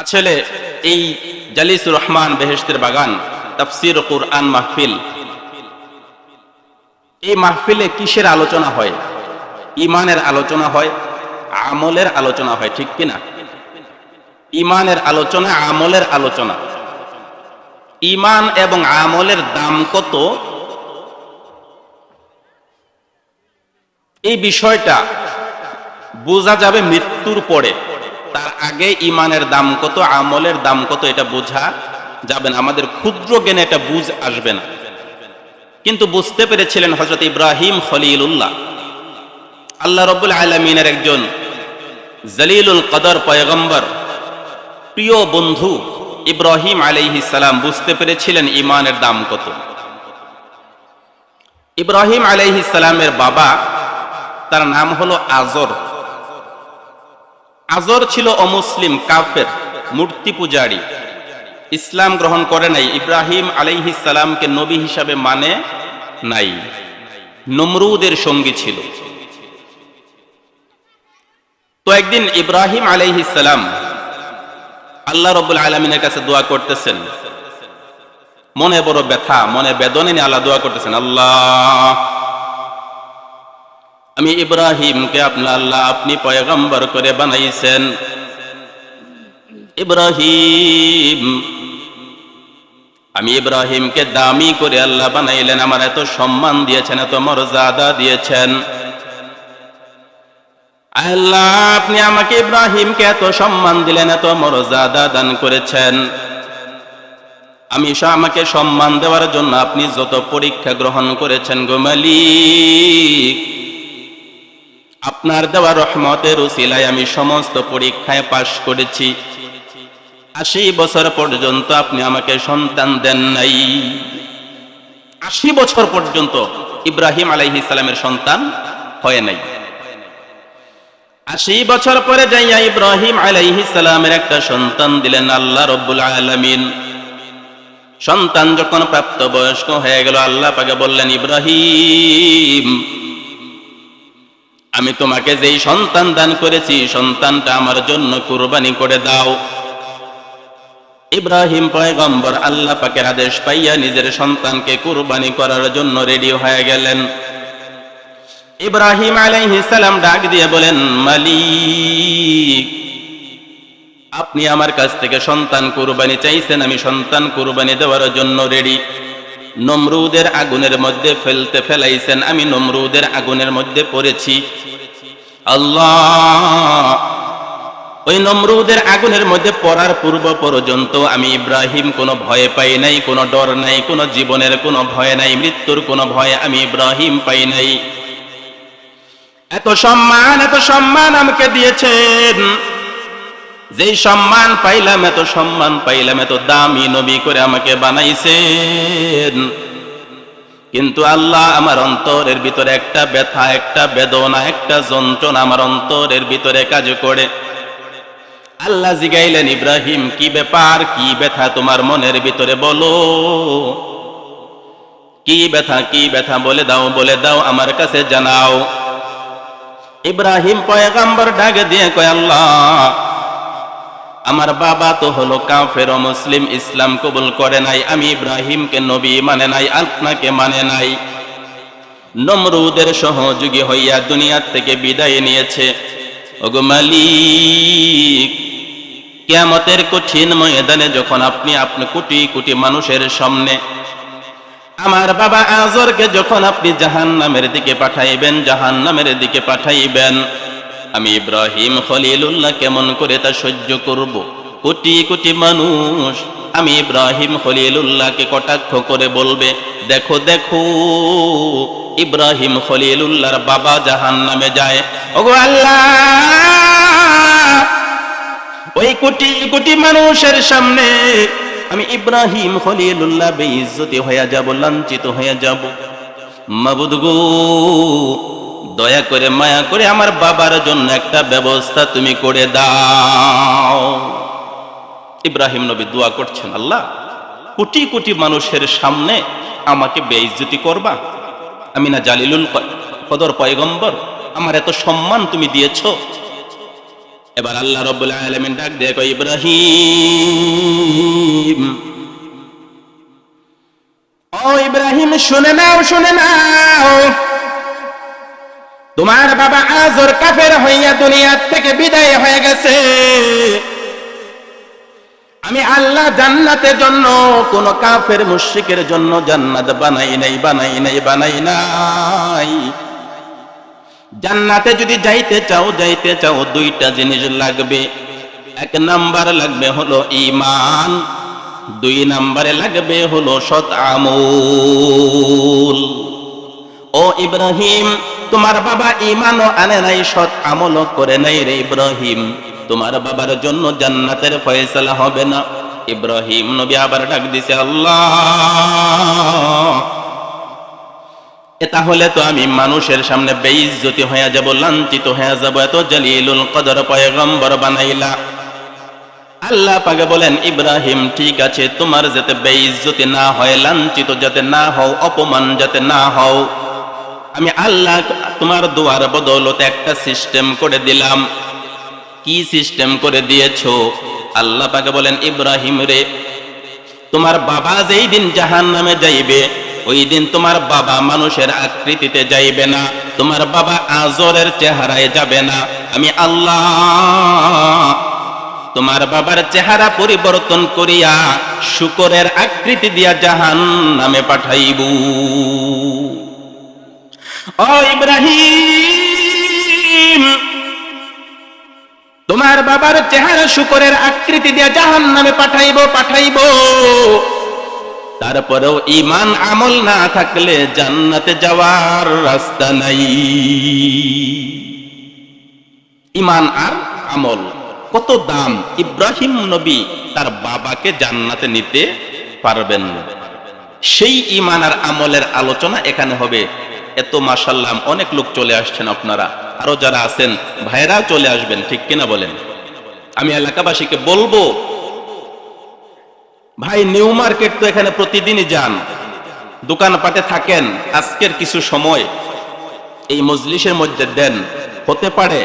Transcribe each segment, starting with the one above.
আসলে এই জালিসুর রহমান বেহেশতের বাগান তাফসীর কুরআন মাহফিল, এই মাহফিলে কিসের আলোচনা হয়? ঈমানের আলোচনা হয়, আমলের আলোচনা হয়, ঠিক কিনা? ঈমানের আলোচনা, আমলের আলোচনা। ঈমান এবং আমলের দাম কত, এই বিষয়টা বোঝা যাবে মৃত্যুর পরে। তার আগে ঈমানের দাম কত, আমলের দাম কত, এটা বোঝা যাবে না। আমাদের ক্ষুদ্র জ্ঞানে এটা বুঝ আসবে না। কিন্তু বুঝতে পেরেছিলেন হযরত ইব্রাহিম খলিলুল্লাহ, আল্লাহ রাব্বুল আলামিনের একজন জলিলুল কদর পয়গম্বর, প্রিয় বন্ধু ইব্রাহিম আলাইহিস সালাম বুঝতে পেরেছিলেন ঈমানের দাম কত। ইব্রাহিম আলাইহিস সালামের বাবা, তার নাম হলো আজর। আজর ছিল অমুসলিম, কাফের, মূর্তি পূজারী, ইসলাম গ্রহণ করে নাই, ইব্রাহিম আলাইহিস সালামকে নবী হিসাবে মানে নাই, নমরুদের সঙ্গী ছিল। তো একদিন ইব্রাহিম আলাইহিস সালাম আল্লাহ রাব্বুল আলামিনের কাছে দোয়া করতেছেন, মনে বড় ব্যথা, মনে বেদনা নিয়ে আল্লাহ দোয়া করতেছেন, আল্লাহ আমি ইব্রাহিমকে আল্লাহ আপনি পয়গম্বর করে বানাইছেন। ইব্রাহিম, আমি ইব্রাহিমকে দামি করে আল্লাহ বানাইলেন, আমার এত সম্মান দিয়েছেন, এত মর্যাদা দিয়েছেন। আল্লাহ আপনি আমাকে ইব্রাহিমকে এত সম্মান দিলেন, এত মর্যাদা দান করেছেন। আমাকে সম্মান দেওয়ার জন্য আপনি যত পরীক্ষা গ্রহণ করেছেন গো মালিক, আপনার দেওয়া রহমতের উসিলায় আমি সমস্ত পরীক্ষায় পাশ করেছি। 80 বছর পর্যন্ত আপনি আমাকে সন্তান দেন নাই। 80 বছর পর্যন্ত ইব্রাহিম আলাইহিস সালামের সন্তান হয় নাই। 80 বছর পরে যাইয়া ইব্রাহিম আলাইহিস সালামের একটা সন্তান দিলেন আল্লাহ রাব্বুল আলামিন। সন্তান যখন প্রাপ্তবয়স্ক হয়ে গেল, আল্লাহ পাকে বললেন, ইব্রাহিম আমি তোমাকে যেই সন্তান দান করেছি, সন্তানটা আমার জন্য কুরবানি করে দাও। ইব্রাহিম পয়গম্বর আল্লাহ পাকের আদেশ পাইয়া নিজের সন্তানকে কুরবানি করার জন্য রেডি হয়ে গেলেন। ইব্রাহিম আলাইহিস সালাম ডাক দিয়ে বলেন, মালিক আপনি আমার কাছ থেকে সন্তান কুরবানি চাইছেন, আমি সন্তান কুরবানি দেওয়ার জন্য রেডি। নমরুদের আগুনের মধ্যে ফেলাইছেন, আমি নমরুদের আগুনের মধ্যে পড়েছি। আল্লাহ ওই নমরুদের আগুনের মধ্যে পড়ার পূর্ব পর্যন্ত আমি ইব্রাহিম কোনো ভয় পাই নাই, কোনো ডর নাই, কোনো জীবনের কোনো ভয় নাই, মৃত্যুর কোনো ভয় আমি ইব্রাহিম পাই নাই। এত সম্মান আমাকে দিয়েছেন, যেই সম্মান পাইলাম, এত সম্মান পাইলাম, এত দামি নবী করে আমাকে বানাইছেন। কিন্তু আল্লাহ আমার অন্তরের ভিতরে একটা ব্যথা, একটা বেদনা, একটা যন্ত্রণা আমার অন্তরের ভিতরে কাজ করে। আল্লাহ জিগাইলেন, ইব্রাহিম কি ব্যাপার, কি ব্যথা তোমার মনের ভিতরে বলো, কি ব্যথা, কি ব্যথা বলে দাও, আমার কাছে জানাও। ইব্রাহিম পয়গম্বর ডাক দিয়ে কয়, আল্লাহ আমার বাবা তো হলো কাফের, মুসলিম, ইসলাম কবুল করে নাই, আমি ইব্রাহিমকে নবী মানে নাই, আপনাকে মানে নাই। নমরুদের সহযোগী হইয়া দুনিয়ার থেকে বিদায় নিয়েছে। ওগো মালিক, কিয়ামতের কঠিন ময়দানে যখন আপনি কোটি কোটি মানুষের সামনে আমার বাবা আজরকে যখন আপনি জাহান্নামের দিকে পাঠাইবেন, আমি ইব্রাহিম খলিলুল্লাহ কেমন করে তা সহ্য করব? কোটি কোটি মানুষ আমি ইব্রাহিম খলিলুল্লাহকে কটাক্ষ করে বলবে, দেখো দেখো ইব্রাহিম খলিলুল্লাহর বাবা জাহান্নামে যায়। ওগো আল্লাহ, ওই কোটি কোটি মানুষের সামনে আমি ইব্রাহিম খলিলুল্লাহ বেইজ্জতি হয়ে যাব, লাঞ্ছিত হয়ে যাব। মাবুদ গো, দয়া করে মায়া করে আমার বাবার জন্য একটা ব্যবস্থা তুমি করে দাও। ইব্রাহিম নবী দোয়া করছেন, আল্লাহ কোটি কোটি মানুষের সামনে আমাকে বেইজ্জতি করবা? আমি না জালিলুল কদর পয়গম্বর, আমার এত সম্মান তুমি দিয়েছ, এবার আল্লাহ রাব্বুল আলামিন ডাক দিয়ে কয়, ইব্রাহিম, ও ইব্রাহিম, শুনে নাও, শুনে নাও, তোমার বাবা আজর কাফের হইয়া দুনিয়া থেকে বিদায় হয়ে গেছে। আমি আল্লাহ জান্নাতের জন্য কোন কাফের মুশরিকের জন্য জান্নাত বানাই নাই। জান্নাতে যদি যাইতে চাও দুইটা জিনিস লাগবে। এক নাম্বার লাগবে হলো ঈমান, দুই নাম্বারে লাগবে হলো সৎ আমল। ও ইব্রাহিম, তোমার বাবা ঈমানও আনে নাই, সৎ আমলও করে নাই রে ইব্রাহিম, তোমার বাবার জন্য জান্নাতের ফয়সালা হবে না। ইব্রাহিম নবী আবার ডাক দিছে, আল্লাহ, তাহলে তো আমি মানুষের সামনে বেইজ্জতি হয়ে যাব, লাঞ্ছিত হয়ে যাব, এত জলিলুল কদর পয়গম্বর বানাইলা। আল্লাহ পাকে বলেন, ইব্রাহিম, ঠিক আছে, তোমার যাতে বেইজ্জতি না হয়, লাঞ্ছিত যাতে না হও, অপমান যাতে না হও, আমি আল্লাহ তোমার দোয়ার বদৌলতে একটা সিস্টেম করে দিলাম। কি সিস্টেম করে দিয়েছো? আল্লাহ পাকে বলেন, ইব্রাহিম রে, তোমার বাবা যেই দিন জাহান্নামে যাইবে, ওই দিন তোমার বাবা মানুষের আকৃতিতে যাইবে না, তোমার বাবা আজরের চেহারায় যাবে না। আমি আল্লাহ তোমার বাবার চেহারা পরিবর্তন করিয়া শুকরের আকৃতি দিয়া জাহান্নামে পাঠাইব। ও ইব্রাহিম, তোমার বাবার চেহারা শুকরের আকৃতি দিয়া জাহান্নামে পাঠাইব। তারপরেও ঈমান আমল না থাকলে জান্নাতে যাওয়ার রাস্তা নাই। ঈমান আর আমল কত দাম! ইব্রাহিম নবী তার বাবাকে জান্নাতে নিতে পারবেন না। সেই ঈমান আর আমলের আলোচনা এখানে হবে। এত মাশাআল্লাহ, অনেক লোক চলে আসছেন, আপনারা আরো যারা আছেন ভাইরা চলে আসবেন, ঠিক কিনা বলেন? আমি এলাকাবাসীকে বলবো, ভাই নিউ মার্কেট তো এখানে প্রতিদিনই যান, দোকানপাটে থাকেন, আজকের কিছু সময় এই মজলিসের মধ্যে দেন। হতে পারে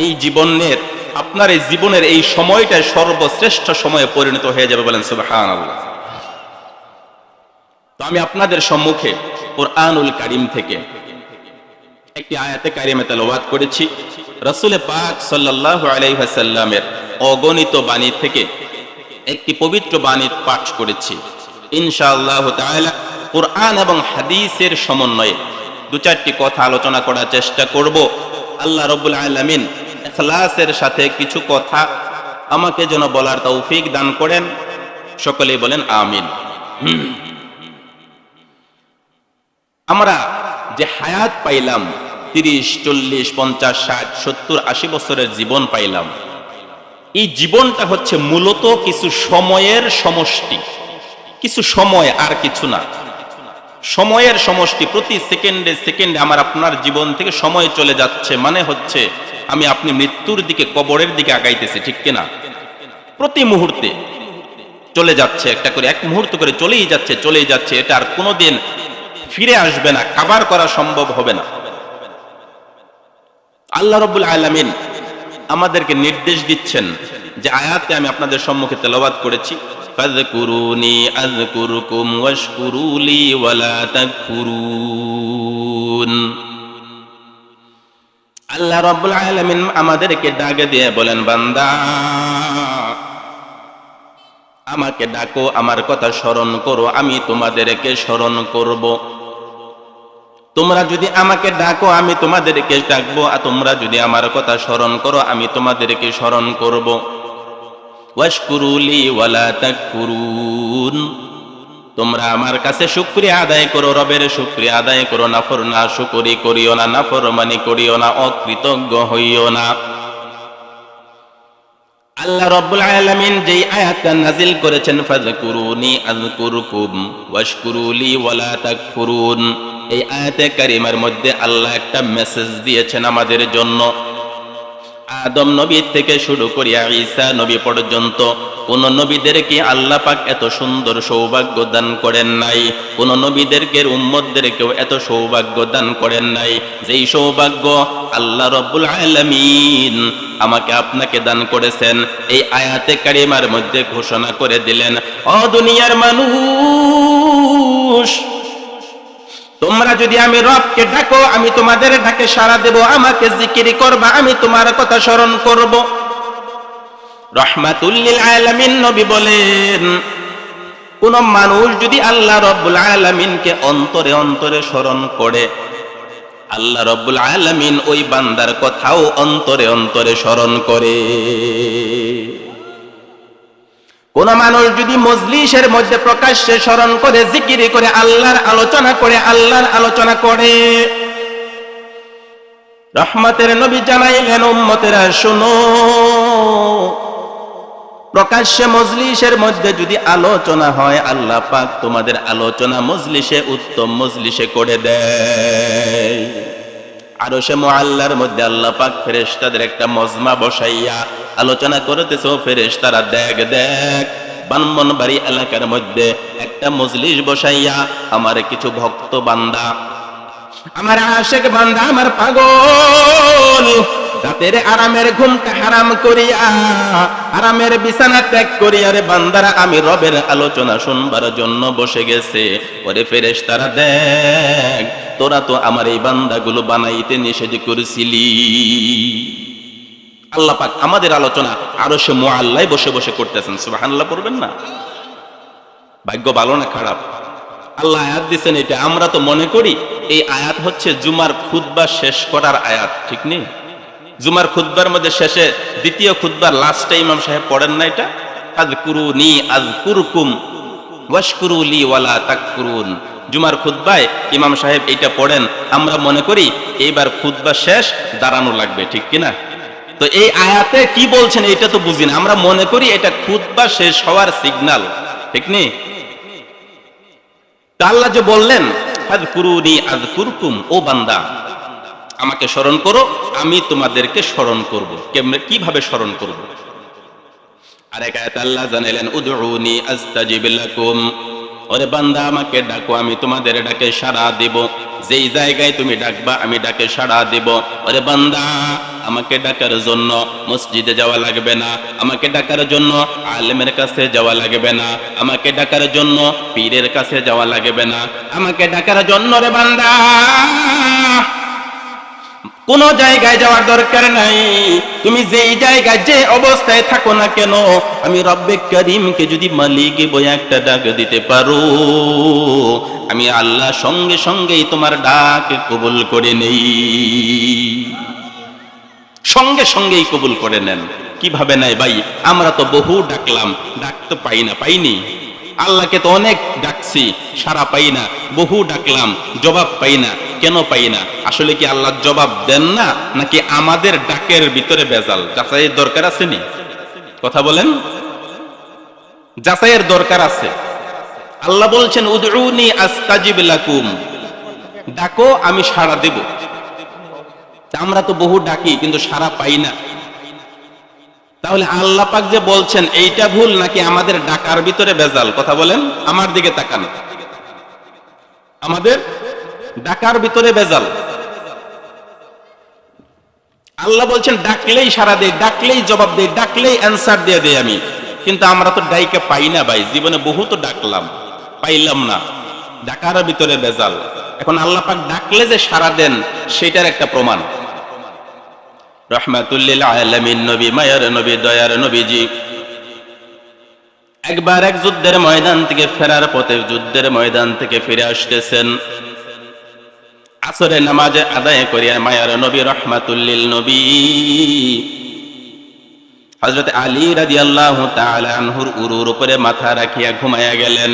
এই জীবনের, আপনার এই জীবনের এই সময়টা সর্বশ্রেষ্ঠ সময়ে পরিণত হয়ে যাবে, বলেন সুবহানাল্লাহ। তো আমি আপনাদের সম্মুখে কুরআনুল কারীম থেকে একটি আয়াতে কারিমা তেলাওয়াত করেছি। রাসূল পাক সাল্লাল্লাহু আলাইহি ওয়াসাল্লামের অগণিত বাণী থেকে একটি পবিত্র বাণী পাঠ করেছি। ইনশাআল্লাহ তাআলা কুরআন এবং হাদিসের সমন্বয়ে দু চারটি কথা আলোচনা করার চেষ্টা করব। আল্লাহ রাব্বুল আলামিন ইখলাসের সাথে কিছু কথা আমাকে যেন বলার তৌফিক দান করেন। সকলেই বলেন আমিন। আমরা যে হায়াত পাইলাম, 30, 40, 50, 60, 70, 80 বছরের জীবন পাইলাম, এই জীবনটা হচ্ছে মূলত কিছু সময়ের সমষ্টি, কিছু সময় আর কিছু না, সময়ের সমষ্টি। প্রতি সেকেন্ডে সেকেন্ডে আমার আপনার জীবন থেকে সময় চলে যাচ্ছে, মানে হচ্ছে আমি আপনি মৃত্যুর দিকে, কবরের দিকে আগাইতেছি, ঠিক কিনা? প্রতি মুহূর্তে চলে যাচ্ছে, একটা করে এক মুহূর্ত করে চলেই যাচ্ছে। এটা আর কোনোদিন ফিরে আসবে না, কাভার করা সম্ভব হবে না। আল্লাহ রাব্বুল আলামিন আমাদেরকে নির্দেশ দিচ্ছেন, যে আয়াতে আমি আপনাদের সম্মুখে তেলাওয়াত করেছি, ফাযকুরুনি আযকুরুকুম ওয়াশকুরুলি ওয়ালা তাকফুরুন। আল্লাহ রাব্বুল আলামিন আমাদেরকে ডাক দিয়ে বলেন, বান্দা, আমাকে ডাকো, আমার কথা স্মরণ করো, আমি তোমাদেরকে স্মরণ করব। তোমরা যদি আমাকে ডাকো, আমি তোমাদেরকে ডাকবো, আর তোমরা যদি আমার কথা স্মরণ করো, আমি তোমাদেরকে স্মরণ করব। ওয়াশকুরুলি ওয়ালা তাকফুরুন, তোমরা আমার কাছে শুকরিয়া আদায় করো, রবের শুকরিয়া আদায় করো, নাফরমানি করিও না, নাফরমানি করিও না, অকৃতজ্ঞ হইও না। আল্লাহ রাব্বুল আলামিন যেই আয়াতটা নাজিল করেছেন, ফাযকুরুনি আযকুরুকুম ওয়াশকুরুলি ওয়ালা তাকফুরুন, এই আয়াতে কারিমার মধ্যে আল্লাহ একটা মেসেজ দিয়েছেন আমাদের জন্য। আদম নবী থেকে শুরু করিয়া ঈসা নবী পর্যন্ত কোন নবীদেরকে আল্লাহ পাক এত সুন্দর সৌভাগ্য দান করেন নাই, কোন নবীদেরকে উম্মতদেরকেও এত সৌভাগ্য দান করেন নাই যেই সৌভাগ্য আল্লাহ রাব্বুল আলামিন আমাকে আপনাকে দান করেছেন। এই আয়াতে কারিমার মধ্যে ঘোষণা করে দিলেন, ও দুনিয়ার মানুষ, তোমরা যদি আমি রবকে ডাকো, আমি তোমাদের ডাকে সাড়া দেব, আমাকে জিকির করবা, আমি তোমার কথা স্মরণ করব। রাহমাতুল লিল আলামিন নবী বলেন, কোন মানুষ যদি আল্লাহ রাব্বুল আলামিনকে অন্তরে অন্তরে স্মরণ করে, আল্লাহ রাব্বুল আলামিন ওই বান্দার কথাও অন্তরে অন্তরে স্মরণ করে। কোন মানুষ যদি মজলিসের মধ্যে প্রকাশ্যে স্মরণ করে, জিকির করে, আল্লাহর আলোচনা করে, রহমতের নবী জানাইলেন, উম্মতেরা শোনো, প্রকাশ্যে মজলিসের মধ্যে যদি আলোচনা হয়, আল্লাহ পাক তোমাদের আলোচনা মজলিসে উত্তম মজলিসে করে দেয়। আরশে মুআল্লার মধ্যে আল্লাহ পাক ফেরেশতাদের একটা মজমা বসাইয়া আলোচনা করতেছে, ফেরেশতারা দেখ ব্রাহ্মণবাড়ি এলাকার মধ্যে একটা মজলিস বসাইয়া আমার কিছু ভক্ত বান্দা, আমার আশেক বান্দা, আমার পাগল, রাতের আরামের ঘুমটা হারাম করিয়া, আরামের বিছানা ত্যাগ করিয়া রে বান্দারা আমি রবের আলোচনা শুনবার জন্য বসে গেছে। ওরে ফেরেশতারা দেখ, তোরা তো আমার এই বান্দাগুলো বানাইতে নিষেধ করেছিলি। আল্লাহ পাক আমাদের আলোচনা আরশে মুআল্লায় বসে বসে করতেছেন। সুবহানাল্লাহ পড়বেন না? ভাগ্য ভালো না খারাপ? আল্লাহ আয়াত দিচ্ছেন এটা। আমরা তো মনে করি এই আয়াত হচ্ছে জুমার খুতবা শেষ করার আয়াত, ঠিক নেই? জুমার খুতবার মধ্যে শেষে দ্বিতীয় খুতবার লাস্টে ইমাম সাহেব পড়েন না এটা, আযকুরুনি আযকুরকুম ওয়াশকুরুলি ওয়ালা তাকফুরুন। জুমার খুতবায় ইমাম সাহেব এটা পড়েন, আমরা মনে করি এইবার খুতবা শেষ, দাঁড়ানো লাগবে, ঠিক কিনা? তো এই আয়াতে কি বলছেন এটা তো বুঝি না, আমরা মনে করি এটা খুতবা শেষ হওয়ার সিগন্যাল, ঠিক নেই? তা আল্লাহ যে বললেন আযকুরুনি আযকুরকুম, ও বান্দা আমাকে স্মরণ করো, আমি তোমাদেরকে স্মরণ করব। কিভাবে স্মরণ করব? আরেক আয়াতে আল্লাহ জানাইলেন, উদউনি আস্তাজিব লাকুম, ওরে বান্দা আমাকে ডাকো, আমি তোমাদের ডাকে সাড়া দেব। যেই জায়গায় তুমি ডাকবা আমি ডাকে সাড়া দেব। ওরে বান্দা আমাকে ডাকার জন্য মসজিদে যাওয়া লাগবে না, আমাকে ডাকার জন্য আলেমের কাছে যাওয়া লাগবে না, আমাকে ডাকার জন্য পীরের কাছে যাওয়া লাগবে না, আমাকে ডাকার জন্য রে বান্দা কোন জায়গায় যাওয়ার দরকার নাই। তুমি যেই জায়গায় যে অবস্থায় থাকো না কেন, আমি রব্বে করিমকে যদি মালিক বলে একটা ডাক দিতে পারো, আমি আল্লাহ সঙ্গে সঙ্গেই তোমার ডাক কবুল করে নেই, সঙ্গে সঙ্গেই কবুল করে নেন। কিভাবে নাই ভাই? আমরা তো বহু ডাকলাম, ডাক তো পাইনি। আল্লাহকে তো অনেক ডাকছি, সারা পাই না। বহু ডাকলাম, জবাব পাই না। কেন পাই না? আসলে কি আল্লাহ জবাব দেন না, নাকি আমাদের ডাকের ভিতরে ভেজাল? যাচাইয়ের দরকার আছে নি? কথা বলেন, যাচাইয়ের দরকার আছে। আল্লাহ বলছেন উদউনি আস্তাজিব লাকুম, ডাকো আমি সাড়া দেব। আমরা তো বহু ডাকি কিন্তু সাড়া পাই না। তাহলে আল্লাহ পাক যে বলছেন এইটা ভুল, নাকি আমাদের ডাকার ভিতরে ভেজাল? কথা বলেন, আমার দিকে তাকান। আমাদের ডাকার ভিতরে ভেজাল। আল্লাহ বলছেন ডাকলেই সাড়া দেয়, ডাকলেই জবাব দেয়, ডাকলেই অ্যান্সার দিয়ে দেয় আমি। কিন্তু আমরা তো ডাইকে পাই না ভাই। জীবনে বহু তো ডাকলাম, পাইলাম না। ডাকার ভিতরে ভেজাল। এখন আল্লাহ পাক ডাকলে যে সাড়া দেন সেটার একটা প্রমাণ। রাহমাতুল লিল আলামিন নবী, মায়ার নবী, দয়ার নবীজি একবার এক যুদ্ধের ময়দান থেকে ফেরার পথে, যুদ্ধের ময়দান থেকে ফিরে আসতেছেন। আসরের নামাজ আদায় করিয়া মায়ার নবী রাহমাতুল লিল নবী হযরত আলী রাদিয়াল্লাহু তাআলা আনহুর উরুর উপরে মাথা রাখিয়া ঘুমায়া গেলেন।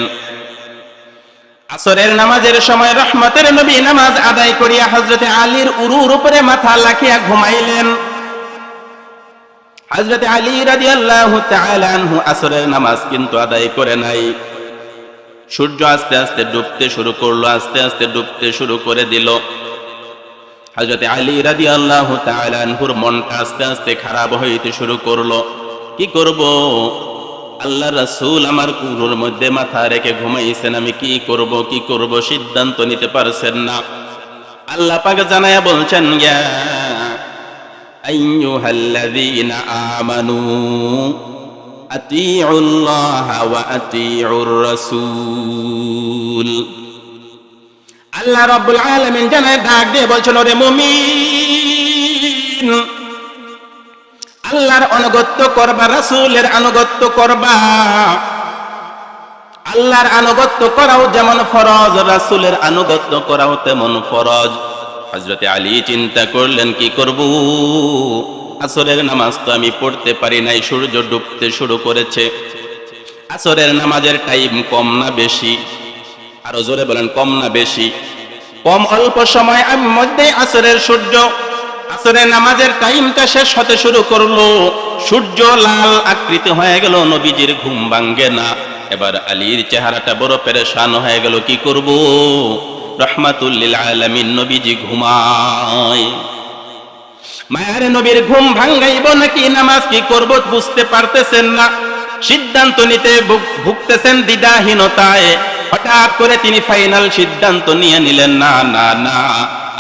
আসরের নামাজের সময় রহমতের নবী নামাজ আদায় করিয়া হযরত আলীর উরুর উপরে মাথা রাখিয়া ঘুমাইলেন। হযরত আলী রাদিয়াল্লাহু তাআলা আনহু আসরের নামাজ কিন্তু আদায় করে নাই। সূর্য আস্তে আস্তে ডুবতে শুরু করলো, আস্তে আস্তে ডুবতে শুরু করে দিল। হযরত আলী রাদিয়াল্লাহু তাআলা আনহুর মনটা আস্তে আস্তে খারাপ হইতে শুরু করলো। কি করব? আল্লাহ রাসূল আমার কুলোর মধ্যে মাথা রেখে ঘুমাইছেন, আমি কি করব সিদ্ধান্ত নিতে পারছেন না। আল্লাহ পাক জানায়া বলছেন, ইয়া আইয়ুহাল্লাযীনা আমানু আতিউল্লাহা ওয়া আতিউর রাসূল। আল্লাহ রাব্বুল আলামিন জানায় ডাক দিয়ে বলছেন, ওরে মুমিন, আল্লাহর আনুগত্য করবা, রাসূলের আনুগত্য করবা। আল্লাহর আনুগত্য করাও যেমন ফরজ, রাসূলের আনুগত্য করাও তেমন ফরজ। হযরতে আলী চিন্তা করলেন, কি করব? আসরের নামাজ তো আমি পড়তে পারি নাই, সূর্য ডুবতে শুরু করেছে। আসরের নামাজের টাইম কম না বেশি? আরো জোরে বলেন, কম না বেশি? কম, অল্প সময় আমি মধ্যে আসরের নামাজের টাইমটা শেষ হতে শুরু করলো, সূর্য লাল আকৃতি হয়ে গেল, নবীজির ঘুম ভাঙ্গে না। এবার আলীর চেহারাটা বড় পেরেশান হয়ে গেল, কি করব? রাহমাতুল লিল আলামিন নবীজি ঘুমায়। মায়ের নবীর ঘুম ভাঙ্গাইব নাকি নামাজ কি করব বুঝতে পারতেছেন না, সিদ্ধান্ত নিতে ভুগতেছেন দ্বিধাহীনতায়। হঠাৎ করে তিনি ফাইনাল সিদ্ধান্ত নিয়ে নিলেন, না না না,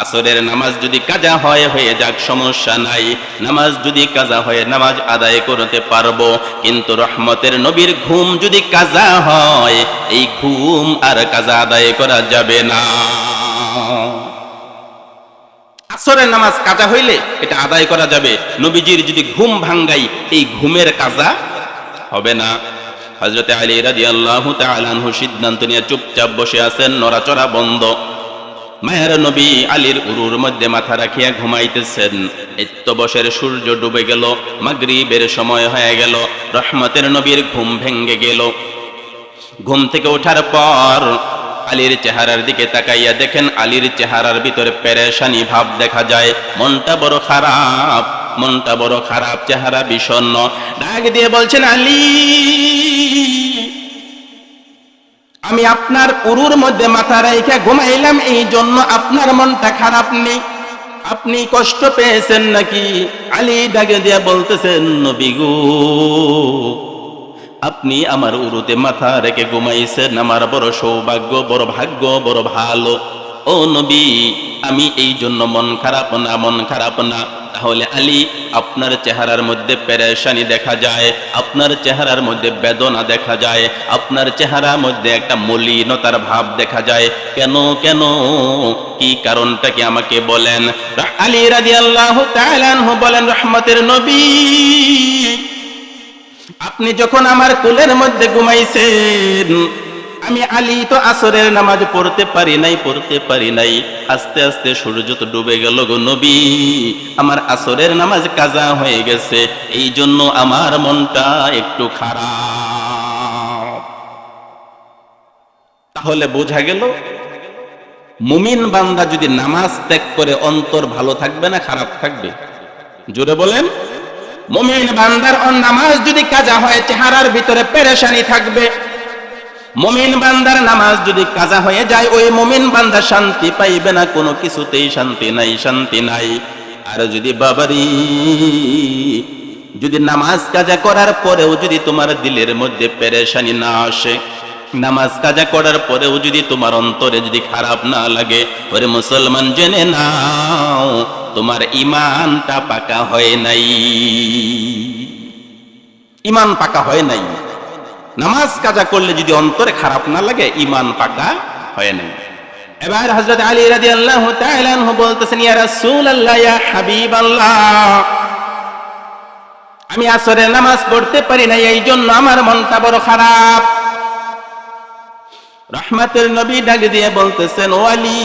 আসরের নামাজ যদি কাজা হয় হয়ে যাক, সমস্যা নাই। নামাজ যদি কাজা হয় নামাজ আদায় করতে পারবো, কিন্তু রহমতের নবীর ঘুম যদি কাজা হয়, এই ঘুম আর কাজা আদায় করা যাবে না। আসরের নামাজ কাজা হইলে এটা আদায় করা যাবে, নবীজির যদি ঘুম ভাঙ্গাই এই ঘুমের কাজা হবে না। হযরতে আলী রাদিয়াল্লাহু তাআলা আনহু সিদ্ধান্ত নিয়ে চুপচাপ বসে আছেন, নড়াচড়া বন্ধ। মায়ের নবী আলীর উরুর মধ্যে মাথা রাখিয়া ঘুমাইতেছেন। এত বছর সূর্য ডুবে গেল, মাগরিবের সময় হয়ে গেল, রহমতের নবীর ঘুম ভেঙ্গে গেল। ঘুম থেকে ওঠার পর আলীর চেহারার দিকে তাকাইয়া দেখেন, আলীর চেহারার ভিতরে পেরেশানি ভাব দেখা যায়, মনটা বড় খারাপ, চেহারা বিষণ্ণ। ডাক দিয়ে বলছেন, আলী, আমি আপনার উরুর মধ্যে মাথা রেখে ঘুমাইলাম, এই জন্য আপনার মনটা খারাপ নেই, আপনি কষ্ট পেয়েছেন নাকি? আলী ডাকে দিয়ে বলতেছেন, নবী গো, আপনি আমার উরুতে মাথা রেখে ঘুমাইছেন, আমার বড় সৌভাগ্য, বড় ভাগ্য, বড় ভালো। ও নবী, আমি এই জন্য মন খারাপ না। তাহলে আলী, আপনার চেহারার মধ্যে পেরেশানি দেখা যায়, আপনার চেহারার মধ্যে বেদনা দেখা যায়, আপনার চেহারার মধ্যে একটা মলিনতার ভাব দেখা যায়। কেন কি কারণটা কি আমাকে বলেন? আলী রাদিয়াল্লাহু তাআলা আনহু বলেন, রহমতের নবী, আপনি যখন আমার কোলের মধ্যে ঘুমাইছেন, আমি আলী তো আসরের নামাজ পড়তে পারি নাই। আস্তে আস্তে সূর্য তো ডুবে গেল গো নবী, আমার আসরের নামাজ কাজা হয়ে গেছে, এই জন্য আমার মনটা একটু খারাপ। তাহলে বোঝা গেল, মুমিন বান্দা যদি নামাজ ত্যাগ করে অন্তর ভালো থাকবে না খারাপ থাকবে? জোরে বলেন। মুমিন বান্দার নামাজ যদি কাজা হয় চেহারার ভিতরে পেরেশানি থাকবে। মুমিন বান্দার নামাজ যদি কাজা হয়ে যায়, ওই মুমিন বান্দা শান্তি পাইবে না, কোনো কিছুতেই শান্তি নাই। আর যদি বাবারি, যদি নামাজ কাজা করার পরেও যদি তোমার দিলের মধ্যে পেরেশানি না আসে, নামাজ কাজা করার পরেও যদি তোমার অন্তরে যদি খারাপ না লাগে, ওরে মুসলমান জেনে নাও, তোমার ঈমানটা পাকা হয় নাই, ঈমান পাকা হয় নাই। নামাজ কাজা করলে যদি অন্তরে খারাপ না লাগে, ঈমান পাকা হয় নাই। এবার হযরত আলী রাদিয়াল্লাহু তাআলা আনহু বলতেছেন, ইয়া রাসূলুল্লাহ, ইয়া হাবিবাল্লাহ, আমি আসরের নামাজ পড়তে পারি না, এই জন্য আমার মনটা বড় খারাপ। রহমতের নবী ডাক দিয়ে বলতেছেন, ও আলী,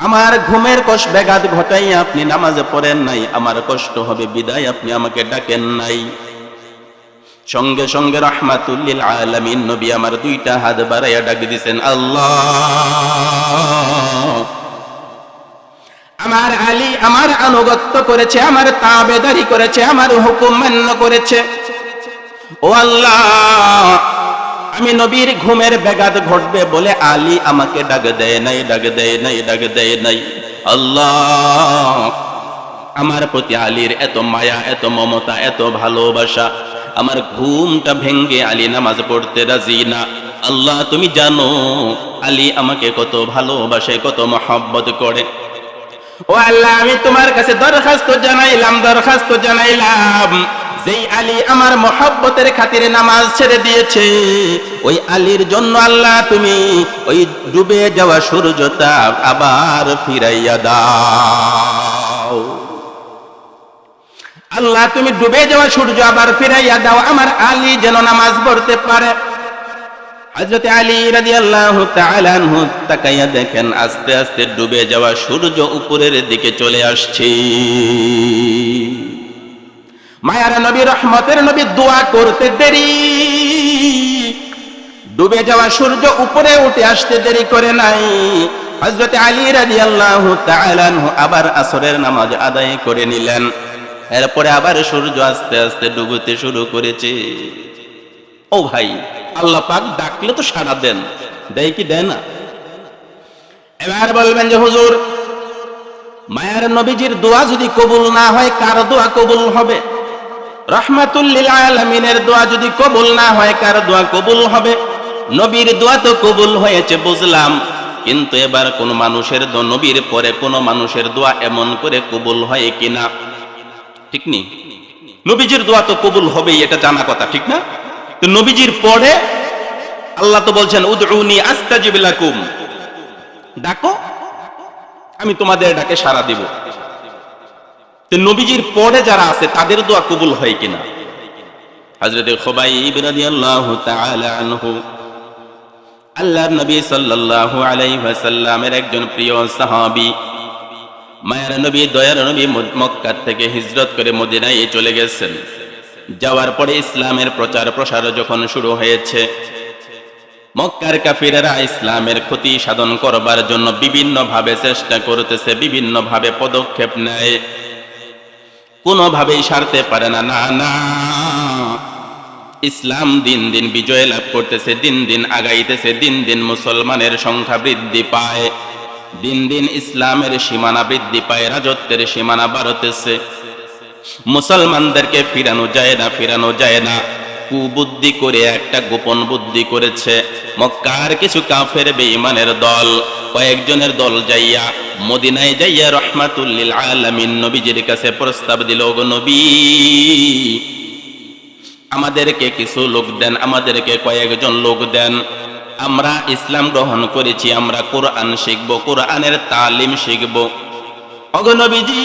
আমার ঘুমের কষ্ট ব্যাঘাত ঘটাই আপনি নামাজে পড়েন নাই, আমার কষ্ট হবে বিদায় আপনি আমাকে ডাকেন নাই। সঙ্গে সঙ্গে রাহমাতুল লিল আলামিন নবী আমার দুইটা হাত বাড়াইয়া ডাক দিয়েছেন, আল্লাহ, আমার আলী আমার আনুগত্য করেছে, আমার তাবেদারি করেছে, আমার হুকুম মান্য করেছে। ও আল্লাহ, আমি নবীর ঘুমের ব্যাঘাত ঘটবে বলে আলী আমাকে ডাক দেয় নাই। আল্লাহ, আমার প্রতি আলীর এত মায়া, এত মমতা, এত ভালোবাসা, আমার ঘুমটা ভেঙ্গে আলী নামাজ পড়তে রাজি না। আল্লাহ তুমি জানো আলী আমাকে কত ভালোবাসে, কত মহব্বত করে। ও আল্লাহ, আমি তোমার কাছে দরখাস্ত জানাইলাম, যেই আলী আমার মহব্বতের খাতিরে নামাজ ছেড়ে দিয়েছে, ওই আলীর জন্য আল্লাহ তুমি ওই ডুবে যাওয়া সূর্যটা আবার ফিরাইয়া দাও। আল্লাহ তুমি ডুবে যাওয়া সূর্য আবার ফিরাইয়া দাও, আমার আলী যেন নামাজ পড়তে পারে। হযরত আলী রাদিয়াল্লাহু তাআলা আনহু তাকাইয়া দেখেন আস্তে আস্তে ডুবে যাওয়া সূর্য উপরের দিকে চলে আসছে। মায়ার নবী, রহমতের নবী দোয়া করতে দেরি, ডুবে যাওয়া সূর্য উপরে উঠে আসতে দেরি করে নাই। হযরত আলী রাদিয়াল্লাহু তাআলা আনহু আবার আসরের নামাজ আদায় করে নিলেন। এরপরে আবার সূর্য আস্তে আস্তে ডুবতে শুরু করেছে। ও ভাই, আল্লাহ পাক ডাকলে তো সাড়া দেন, দেয় কি দেয় না? এবার বলবেন যে হুজুর, মায়ার নবীজির দোয়া যদি কবুল না হয়, কার দোয়া কবুল হবে? রাহমাতুল লিল আলামিনের দোয়া যদি কবুল না হয়, কার দোয়া কবুল হবে? নবীর দোয়া তো কবুল হয়েছে বুঝলাম, কিন্তু এবার কোন মানুষের দোয়া, নবীর পরে কোন মানুষের দোয়া এমন করে কবুল হয় কিনা? ঠিক নেই। নবীজির দোয়া তো কবুল হবেই, এটা জানা কথা, ঠিক না? তো নবীজির পরে আল্লাহ তো বলছেন উদউনি আস্তাজিব লাকুম, ডাকো আমি তোমাদের ডাকে সাড়া দিব। তো নবীজির পরে যারা আছে তাদের দোয়া কবুল হয় কিনা? হযরত খুবাইব রাদিয়াল্লাহু তাআলা আনহু আল্লাহর নবী সাল্লাল্লাহু আলাইহি ওয়াসাল্লামের একজন প্রিয় সাহাবী। মায়ের নবী, দয়ার নবী মক্কা থেকে হিজরত করে মদিনায় চলে গেছেন। যাওয়ার পরে ইসলামের প্রচার প্রসার যখন শুরু হয়েছে, মক্কার কাফিরেরা ইসলামের ক্ষতি সাধন করবার জন্য বিভিন্ন ভাবে চেষ্টা করতেছে, বিভিন্ন ভাবে পদক্ষেপ নেয়, কোনোভাবেই সারতে পারে না। না না, ইসলাম দিন দিন বিজয় লাভ করতেছে, দিন দিন আগাইতেছে, দিন দিন মুসলমানের সংখ্যা বৃদ্ধি পায়, দিন দিন ইসলামের সীমানা বৃদ্ধি পায়, রাজত্বের সীমানা বাড়তেছে। মুসলমানদেরকে ফিরানো যায় না। কুবুদ্ধি করে একটা গোপন বুদ্ধি করেছে মক্কার কিছু কাফের বেঈমানের দল। কয়েকজনের দল যাইয়া মদিনায় যাইয়া রাহমাতুল লিল আলামিন নবীজির কাছে প্রস্তাব দিল, গো নবী, আমাদেরকে কিছু লোক দেন, আমাদেরকে কয়েকজন লোক দেন, আমরা ইসলাম গ্রহণ করেছি, আমরা কোরআন শিখব, কোরআনের তালিম শিখব। ওগো নবীজি,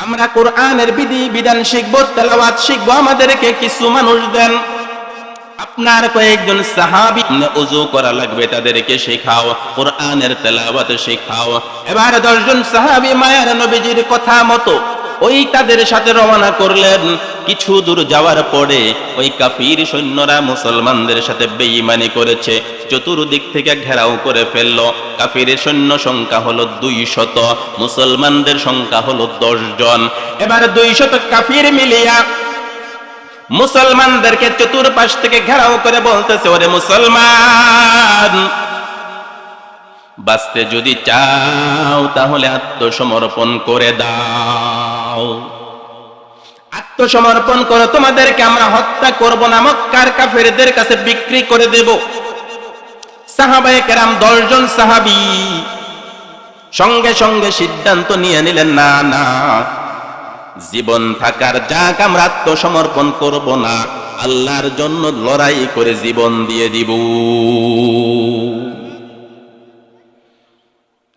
আমরা কোরআনের বিধি বিধান শিখব, তেলাওয়াত শিখব, আমাদেরকে কিছু মানুষ দেন। আপনার কয়েকজন সাহাবী ওযু করা লাগবে, তাদেরকে শেখাও, কোরআনের তেলাওয়াত শেখাও। এবার 10 জন সাহাবী মায়ার নবীজির কথা মতো ওই তাদের সাথে রওনা করলেন। কিছু দূর যাওয়ার পরে ওই কাফির সৈন্যরা মুসলমানদের সাথে বেঈমানি করেছে, চতুর্দিক থেকে ঘেরাও করে ফেললো। কাফির সৈন্য সংখ্যা হলো 200, মুসলমানদের সংখ্যা হলো 10 জন। এবার 200 কাফির মিলিয়া মুসলমানদেরকে চতুর্পাশ থেকে ঘেরাও করে বলতেছে, ওরে মুসলমান, বাঁচতে যদি চাও তাহলে আত্মসমর্পণ করে দাও, আত্মসমর্পণ করো, তোমাদেরকে আমরা হত্যা করব না, মক্কার কাফেরদের কাছে বিক্রি করে দেব। সাহাবায়ে কেরাম 10 জন সাহাবী সঙ্গে সঙ্গে সিদ্ধান্ত নিয়ে নিলেন, না না, জীবন থাকার যাক আমরা আত্মসমর্পণ করব না, আল্লাহর জন্য লড়াই করে জীবন দিয়ে দিব।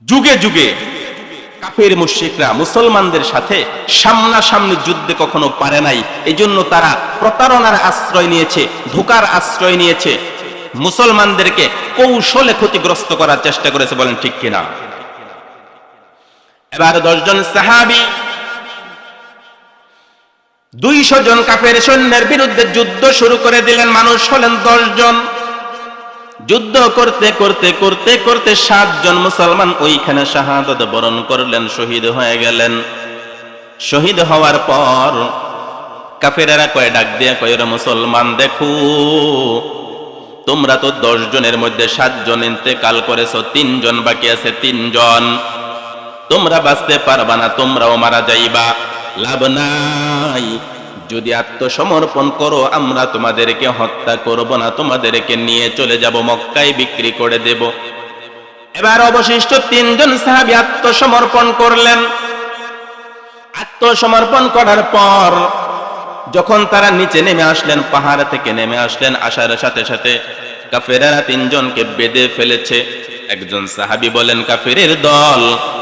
যুগে যুগে কাফের মুশরিকরা মুসলমানদের সাথে সামনাসামনি যুদ্ধে কখনো পারে নাই, এজন্য তারা প্রতারণার আশ্রয় নিয়েছে, ধোঁকার আশ্রয় নিয়েছে, মুসলমানদেরকে কৌশলে ক্ষতিগ্রস্ত করার চেষ্টা করেছে। বলেন ঠিক কিনা? এবার 10 জন সাহাবী 200 জন কাফের সৈন্যের বিরুদ্ধে যুদ্ধ শুরু করে দিলেন। মানুষ হলেন 10 জন। যুদ্ধ করতে করতে করতে করতে 7 জন মুসলমান ওইখানে শাহাদাত বরণ করলেন, শহীদ হয়ে গেলেন। শহীদ হওয়ার পর কাফেরেরা কয়, ডাক দিয়ে কয়, রে মুসলমান, দেখো তোমরা তো 10 জনের মধ্যে 7 জন ইন্তেকাল করেছো, 3 জন বাকি আছে, 3 জন তোমরা বাঁচতে পারবা না, তোমরাও মারা যাইবা। লাভ নাই। যদি আত্মসমর্পণ করো আমরা তোমাদেরকে হত্যা করব না, তোমাদেরকে নিয়ে চলে যাব, মক্কায় বিক্রি করে দেব। এবার অবশিষ্ট 3 জন সাহাবী আত্মসমর্পণ করলেন। আত্মসমর্পণ করার পর যখন তারা নিচে নেমে আসলেন, পাহাড় থেকে নেমে আসলেন, আসার সাথে সাথে কাফেরেরা 3 জনকে বেঁধে ফেলেছে। একজন সাহাবী বলেন, কাফেরের দল,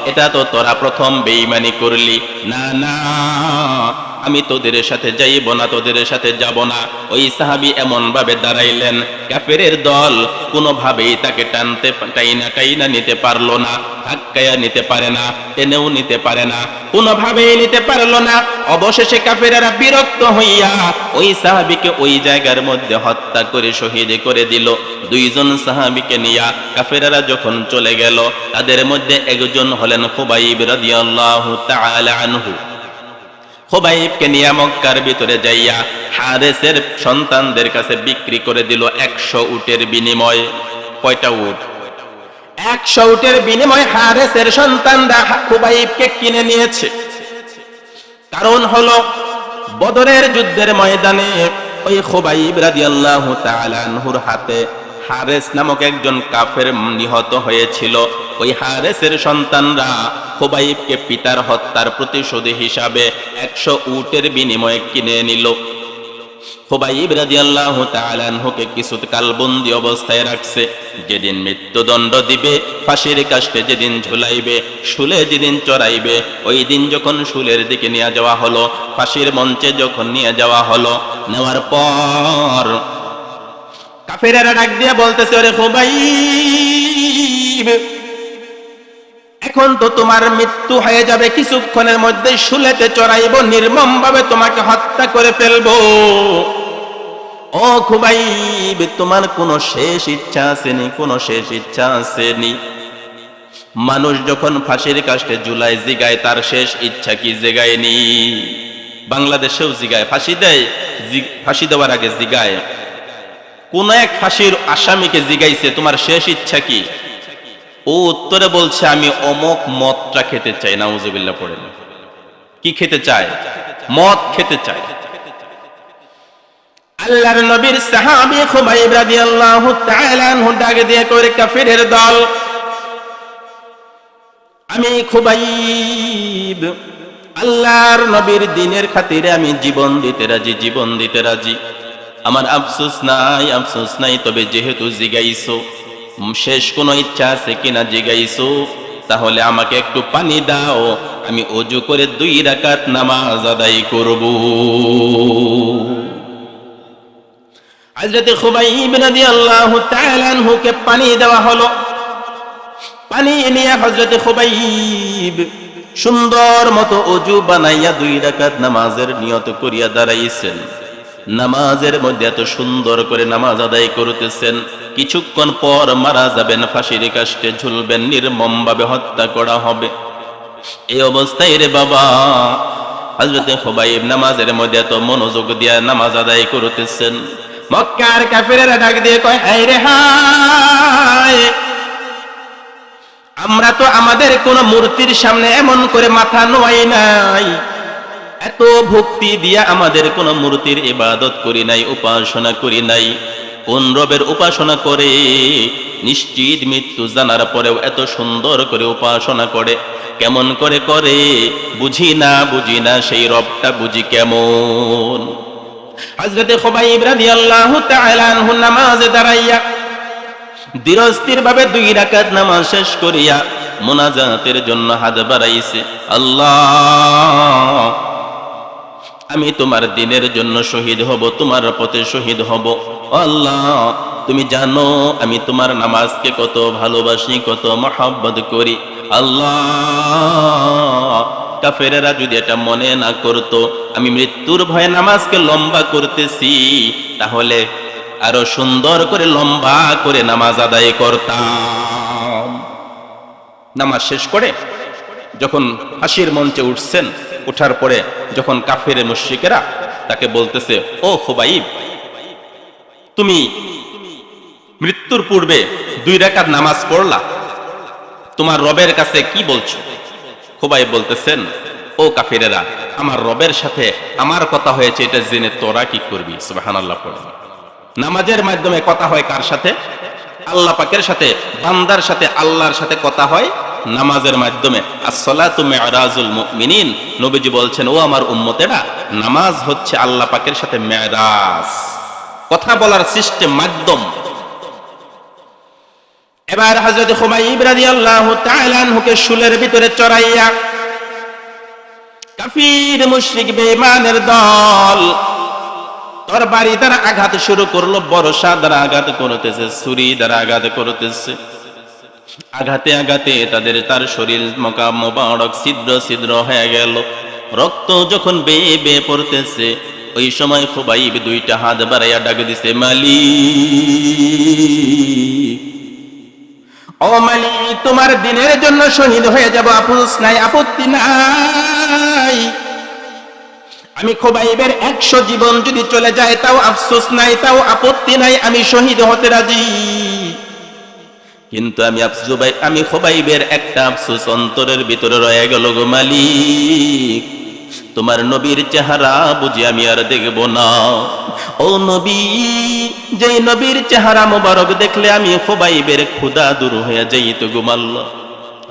এটা তো তোরা প্রথম বেঈমানি করলি। না না, আমি তোদের সাথে যাইব না, তোদের সাথে যাব না। ওই সাহাবী এমন ভাবে দাঁড়াইলেন, কাফেরের দল কোনোভাবেই তাকে টাইনা নিতে পারলো না, ধাক্কায়া নিতে পারে না, টেনেও নিতে পারে না, কোনোভাবেই নিতে পারলো না। অবশেষে কাফেরেরা বিরক্ত হইয়া ওই সাহাবীকে ওই জায়গার মধ্যে হত্যা করে শহীদ করে দিল। 2 জন সাহাবীকে নিয়া কাফেরেরা যখন চলে গেল, তাদের মধ্যে একজন হলেন খুবাইব রাদিয়াল্লাহু তাআলা আনহু। খুবাইবকে নিয়ে মক্কার ভিতরে যাইয়া হারেসের সন্তানদের কাছে বিক্রি করে দিল 100 উটের বিনিময়ে। কয়টা উট? 100 উটের বিনিময়ে হারেসের সন্তানরা খুবাইবকে কিনে নিয়েছে। কারণ হলো বদরের যুদ্ধের ময়দানে ওই খুবাইব রাদিয়াল্লাহু তাআলা আনহুর হাতে হারেস নামক একজন কাফের নিহত হয়েছিল। ওই হারেসের সন্তানরা খুবাইবকে পিতার হত্যার প্রতিশোধ হিসাবে 100 উটের বিনিময়ে কিনে নিল। খুবাইব রাদিয়াল্লাহু তাআলা আনহুকে কিছুকাল বন্দী অবস্থায় রাখছে। যেদিন মৃত্যুদণ্ড দিবে, ফাঁসির কাস্টে যেদিন ঝুলাইবে, শুলে যেদিন চড়াইবে, ওই দিন যখন শুলের দিকে নিয়ে যাওয়া হলো, ফাঁসির মঞ্চে যখন নিয়ে যাওয়া হলো, নেওয়ার পর কাফেরেরা ডাক দিয়ে বলতেছে, ওরে খুবাইব, এখন তো তোমার মৃত্যু হয়ে যাবে, কিছুক্ষণের মধ্যে শুলেতে চড়াইব, নির্মম ভাবে তোমাকে হত্যা করে ফেলবো। ও খুবাইব, তোমার কোনো শেষ ইচ্ছা আসেনি? কোনো শেষ ইচ্ছা আসেনি? মানুষ যখন ফাঁসির কাস্টে ঝুলায়, জিগায় তার শেষ ইচ্ছা কি? জিগায়নি। বাংলাদেশেও জিগায়, ফাঁসি দেয়, ফাঁসি দেওয়ার আগে জিগায়। কোন এক ফাঁসির আসামিকে জিগাইছে, তোমার শেষ ইচ্ছা কি? ও উত্তরে বলছে, আমি অমক মদটা খেতে চাই। নাউজুবিল্লাহ পড়েন। কি খেতে চায়? মদ খেতে চায়। আল্লাহর নবীর সাহাবী খুবাইব রাদিয়াল্লাহু তাআলা আনহু ডাক দিয়ে কইরে, কাফিরের দল, আমি খুবাইব আল্লাহর নবীর দ্বীনের খাতিরে আমি জীবন দিতে রাজি, জীবন দিতে রাজি। আমার আফসোস নাই, তবে যেহেতু জিগাইছো, শেষ কোনো ইচ্ছা আছে কিনা জিগাইছো, তাহলে আমাকে একটু পানি দাও, আমি ওযু করে 2 রাকাত নামাজ আদায় করব। হযরত খুবাইব রাদিয়াল্লাহু তাআলা আনহুকে পানি দেওয়া হলো। পানি নিয়ে হযরত খুবাইব সুন্দর মতো ওযু বানাইয়া 2 রাকাত নামাজের নিয়ত করিয়া দাঁড়াইছেন। নামাজের মধ্যে এত সুন্দর করে নামাজ আদায় করতেছেন। কিছুক্ষণ পর মারা যাবেন, ফাঁসির কাস্টে ঝুলবেন, নির্মম ভাবে হত্যা করা হবে। এই অবস্থায় রে বাবা হযরত খুবাইব নামাজের মধ্যে এত মনোযোগ দিয়া নামাজ আদায় করতেছেন। মক্কার কাফেরেরা ডাক দিয়ে কয়, হায় রে হায়, আমরা তো আমাদের কোন মূর্তির সামনে এমন করে মাথা নোয়াই নাই, এত ভক্তি দিয়া আমাদের কোন মূর্তির ইবাদত করি নাই, উপাসনা করি নাই। কোন রবের উপাসনা করে? নিশ্চিত মৃত্যু জানার পরেও এত সুন্দর করে উপাসনা করে। কেমন করে করে বুঝি না, সেই রবটা বুঝি কেমন। হযরত খুবাইব রাদিয়াল্লাহু তাআলা আনহু নামাজে দাঁড়াইয়া ধীরস্থির ভাবে 2 রাকাত নামাজ শেষ করিয়া মুনাজাতের জন্য হাত বাড়াইছে। আল্লাহ, আমি তোমার দ্বীনের জন্য শহীদ হব, তোমার পথে শহীদ হব। আল্লাহ, তুমি জানো আমি তোমার নামাজকে কত ভালোবাসি, কত মহব্বত করি। আল্লাহ, কাফেরেরা যদি এটা মনে না করতো আমি মৃত্যুর ভয়ে নামাজকে লম্বা করতেছি, তাহলে আরো সুন্দর করে লম্বা করে নামাজ আদায় করতাম। নামাজ শেষ করে যখন ফাঁসির মঞ্চে উঠছেন, উঠার পরে যখন কাফের মুশরিকেরা তাকে বলতেছে, ও খুবাইব, তুমি মৃত্যুর পূর্বে 2 রাকাত নামাজ পড়লা, তোমার রবের কাছে কি বলছো? খুবাইব বলতেছেন, ও কাফেরেরা, আমার রবের সাথে আমার কথা হয়েছে এটা জেনে তোরা কি করবি? সুবহানাল্লাহ পড়ে। নামাজের মাধ্যমে কথা হয় কার সাথে? আল্লাহ পাকের সাথে। বান্দার সাথে আল্লাহর সাথে কথা হয় নামাজের মাধ্যমে। as-সালাতু মি'রাজুল মুমিনিন, নবীজি বলছেন ও আমার উম্মতেরা, নামাজ হচ্ছে আল্লাহ পাকের সাথে মেরাজ, কথা বলার সিস্টেম, মাধ্যম। এবার হযরত খুবাইব রাদিয়াল্লাহু তাআলা আনহুকে শুলের ভিতরে চড়াইয়া কাফির মুশরিক বেঈমানের দল তরবারি দ্বারা আঘাত শুরু করলো, বর্ষা দ্বারা আঘাত করতেছে, ছুরি দ্বারা আঘাত করতেছে। আঘাতে আঘাতে তার শরীর মোবারক ছিদ্র ছিদ্র হয়ে গেল। রক্ত যখন বেয়ে বেয়ে পড়তেছে, ওই সময় খুবাইব দুইটা হাত বাড়াইয়া ডাক দিছে, মালিক, ও মালিক, তোমার দিনের জন্য শহীদ হয়ে যাব, আফসোস নাই, আপত্তি নাই। আমি খুবাইবের 100 জীবন যদি চলে যায় তাও আফসোস নাই, তাও আপত্তি নাই, আমি শহীদ হতে রাজি। কিন্তু আমি খুবাইবের একটা আফসোস অন্তরের ভিতরে রয়ে গেল গো মালিক, তোমার নবীর চেহারা বুঝি আমি আর দেখব না। ও নবী, যেই নবীর চেহারা মোবারক দেখলে আমি খুবাইবের ক্ষুধা দূর হয়ে যাইত গো আল্লাহ।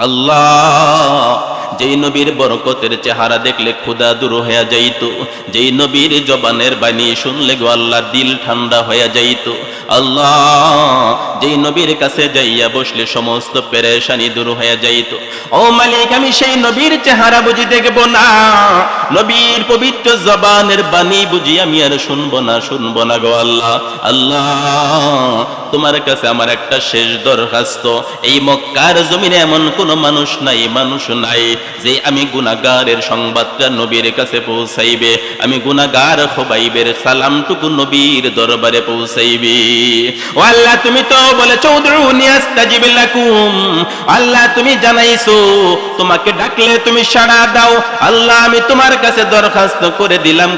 আল্লাহ, যেই নবীর বরকতের চেহারা দেখলে ক্ষুধা দূর হয়ে যাইত, যেই নবীর জবানের বাণী শুনলে গো আল্লাহ দিল ঠান্ডা হয়ে যাইত। আল্লাহ, যেই নবীর কাছে যাইয়া বসলে সমস্ত পেরেশানি দূর হয়ে যাইত। ও মালিক, আমি সেই নবীর চেহারা বুঝি দেখব না, নবীর পবিত্র জবানের বাণী বুঝি আমি আর শুনবো না গো আল্লাহ। আল্লাহ, তোমার কাছে আমার একটা শেষ দরখাস্ত, এই মক্কার জমিনে এমন কোন মানুষ নাই যে আমি গুনাহগারের সংবাদটা নবীর কাছে পৌঁছাইবে, আমি গুনাহগার খুবাইবের সালামটুকু নবীর দরবারে পৌঁছাইবে। ও আল্লাহ, তুমি তো বলেছো উদউনি আস্তাজিব লাকুম, আল্লাহ তুমি জানাইছো তোমাকে ডাকলে তুমি সাড়া দাও। আল্লাহ, আমি তোমার কাছে দরখাস্ত করে দিলাম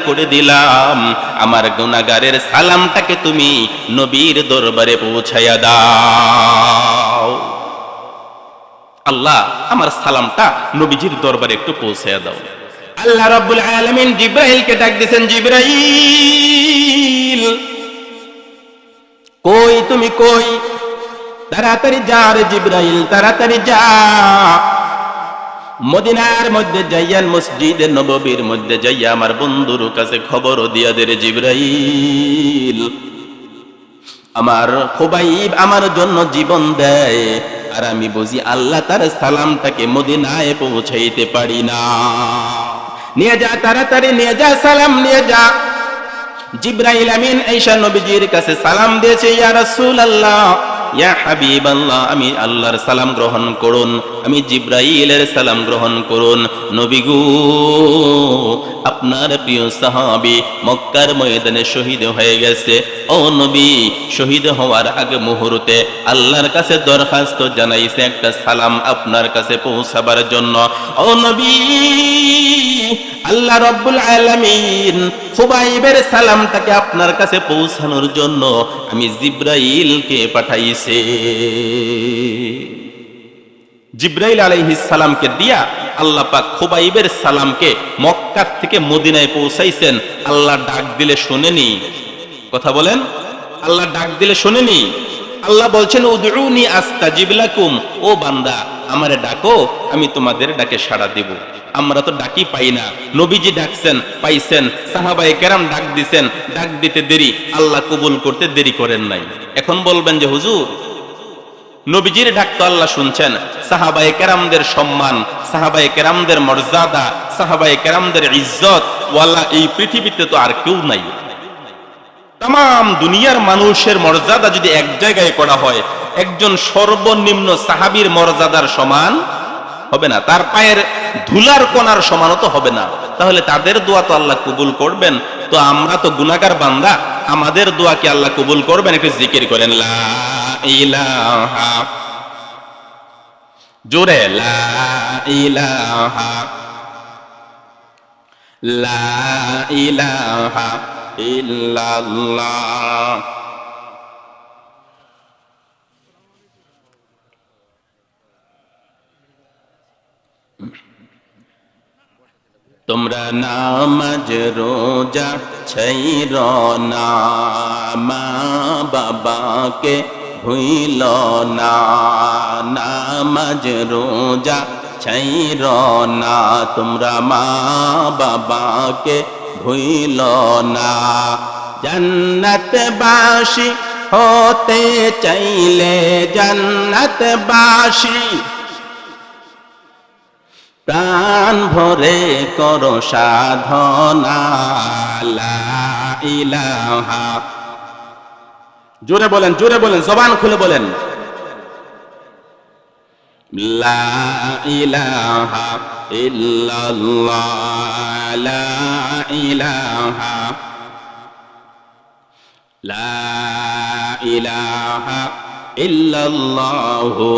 আমার গুনাহগারের সালামটাকে তুমি নবীর দরবারে পৌঁছায়া দাও। আল্লাহ, আমার সালামটা নবীজির দরবারে একটু পৌঁছায়া দাও। আল্লাহ রাব্বুল আলামিন জিবরাইলকে ডাক দিয়েছেন, জিবরাইল কই তুমি কই? তাড়াতাড়ি যা রে জিবরাইল, তাড়াতাড়ি যা, মদিনার মধ্যে যাইয়া মসজিদে নববীর মধ্যে যাইয়া আমার বন্ধুর কাছে খবর দিয়া দে রে জিবরাইল, আমার খুবাইব আমার জন্য জীবন দেয়, আর আমি বুঝি আল্লাহ তার সালামটাকে মদিনায় পৌঁছাইতে পারি না। নিয়ে যা, তাড়াতাড়ি নিয়ে যা, সালাম নিয়ে যা। জিবরাইল আমিন ঈসা নবীজির কাছে সালাম দিয়েছে, ইয়া রাসূলুল্লাহ, ইয়া হাবিবাল্লাহ, আমি আল্লাহর সালাম গ্রহণ করুন, আমি জিবরাইলের সালাম গ্রহণ করুন। নবী গো, আপনার প্রিয় সাহাবী মক্কার ময়দানে শহীদ হয়ে গেছে। ও নবী, শহীদ হওয়ার আগে মুহূর্তে আল্লাহর কাছে দরখাস্ত জানাইছে একটা সালাম আপনার কাছে পৌঁছাবার জন্য। ও নবী, আল্লাহ রাব্বুল আলামিন খুবাইবের সালামটাকে আপনার কাছে পৌঁছানোর জন্য আমি জিবরাইলকে পাঠাইছে। জিবরাইল আলাইহিস সালামকে দিয়া আল্লাহ পাক খুবাইবের সালামকে মক্কা থেকে মদিনায় পৌঁছাইছেন। আল্লাহ ডাক দিলে শুনেনি? কথা বলেন, আল্লাহ ডাক দিলে শুনেনি? আল্লাহ বলছেন উদউনি আস্তাজিব লাকুম, ও বান্দা আমারে ডাকো, আমি তোমাদের ডাকে সাড়া দিব। আমরা তো ডাকি পাই না, নবীজি ডাকছেন পাইছেন, সাহাবায়ে কেরাম ডাক দিছেন, ডাক দিতে দেরি, আল্লাহ কবুল করতে দেরি করেন নাই। এখন বলবেন যে হুজুর, নবীজির ডাক তো আল্লাহ শুনছেন, সাহাবায়ে কেরামদের সম্মান, সাহাবায়ে কেরামদের মর্যাদা, সাহাবায়ে কেরামদের ইজ্জত ওয়ালা এই পৃথিবীতে তো আর কেউ নাই। তাম দুনিয়ার মানুষের মর্যাদা যদি এক জায়গায় করা হয়, একজন সর্বনিম্ন সাহাবীর মর্যাদার সমান হবে না, তার পায়ের ধুলার কণার সমানও তো হবে না। তাহলে তাদের দোয়া তো আল্লাহ কবুল করবেন, তো আমরা তো গুনাহগার বান্দা, আমাদের দোয়া কি আল্লাহ কবুল করবেন? একটু জিকির করেন, লা ইলাহা, জোরে লা ইলাহা, লা ইলাহা ইল্লাল্লাহ। তোমরা নামাজ রোজা ছাইর না, মা বাবাকে ভুইল না। নামাজ রোজা ছাইর না, তোমরা মা বাবাকে ভুইল না। জান্নাতবাসী হতে চাইলে, জান্নাতবাসী প্রাণ ভরে করো সাধনা, লা ইলাহা। জোরে বলেন, জোরে বলেন, জবান খুলে বলেন, লা ইলাহা ইল্লাল্লাহ, লা ইলাহা, লা ইলাহা ইল্লাল্লাহু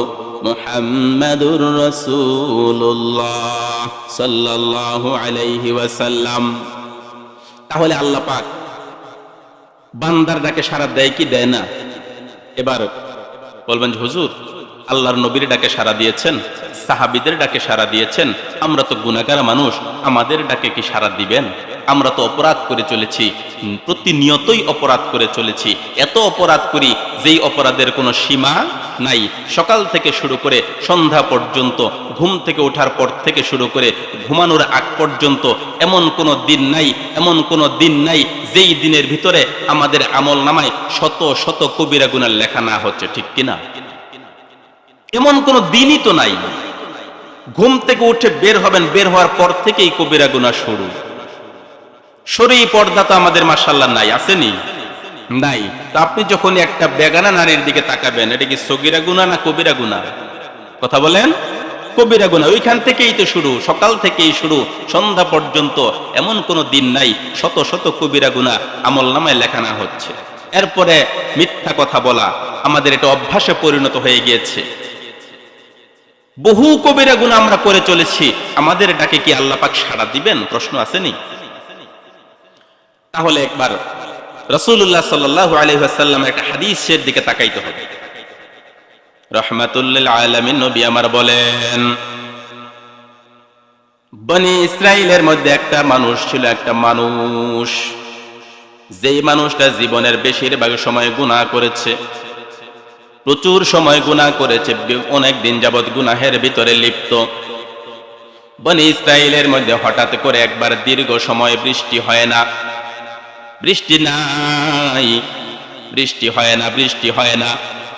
মুহাম্মাদুর রাসূলুল্লাহ সাল্লাল্লাহু আলাইহি ওয়াসাল্লাম। তাহলে আল্লাহ পাক বান্দার ডাকে সাড়া দেয় কি দেয় না? এবার বলবেন হুজুর, আল্লাহর নবীর ডাকে সাড়া দিয়েছেন, সাহাবীদের ডাকে সাড়া দিয়েছেন, আমরা তো গুনাহগার মানুষ, আমাদের ডাকে কি সাড়া দিবেন? আমরা তো অপরাধ করে চলেছি, প্রতিনিয়তই অপরাধ করে চলেছি। এত অপরাধ করি যেই অপরাধের কোনো সীমা নাই। সকাল থেকে শুরু করে সন্ধ্যা পর্যন্ত, ঘুম থেকে ওঠার পর থেকে শুরু করে ঘুমানোর আগ পর্যন্ত এমন কোনো দিন নাই, এমন কোনো দিন নাই যেই দিনের ভিতরে আমাদের আমল নামায় শত শত কবিরা গুনাহ লেখা না হচ্ছে, ঠিক কিনা? এমন কোনো দিনই তো নাই। ঘুম থেকে উঠে বের হবেন, বের হওয়ার পর থেকেই কবিরা গুনাহ শুরু। শরীর পর্দা তো আমাদের মাশাআল্লাহ নাই, আসেনি? নাই। তো আপনি যখন একটা বেগানা নারীর দিকে তাকাবেন, এটা কি সগীরা গুনাহ না কবিরা গুনাহ? কথা বলেন। কবিরা গুনাহ। ওইখান থেকেই তো শুরু, সকাল থেকেই শুরু, সন্ধ্যা পর্যন্ত এমন কোনো দিন নাই শত শত কবিরা গুনাহ আমল নামায় লেখা না হচ্ছে। এরপরে মিথ্যা কথা বলা আমাদের এটা অভ্যাসে পরিণত হয়ে গিয়েছে। বহু কবিরা গুনাহ আমরা করে চলেছি, আমাদের ডাকে কি আল্লাহ পাক সাড়া দিবেন? প্রশ্ন আসেনি? তাহলে একবার রাসূলুল্লাহ সাল্লাল্লাহু আলাইহি ওয়াসাল্লামের একটা হাদিসের দিকে তাকাইতে হবে। রাহমাতুল লিল আলামিন নবী আমার বলেন, বনি ইসরাইলের মধ্যে একটা মানুষ ছিল, একটা মানুষ, যেই মানুষটা জীবনের বেশিরভাগ সময় গুনাহ করেছে, প্রচুর সময় গুনাহ করেছে, অনেক দিন যাবত গুনাহের ভিতরে লিপ্ত। বনি ইসরাইলের মধ্যে হঠাৎ করে একবার দীর্ঘ সময় বৃষ্টি হয় না, বৃষ্টি নাই, বৃষ্টি হয় না, বৃষ্টি হয় না।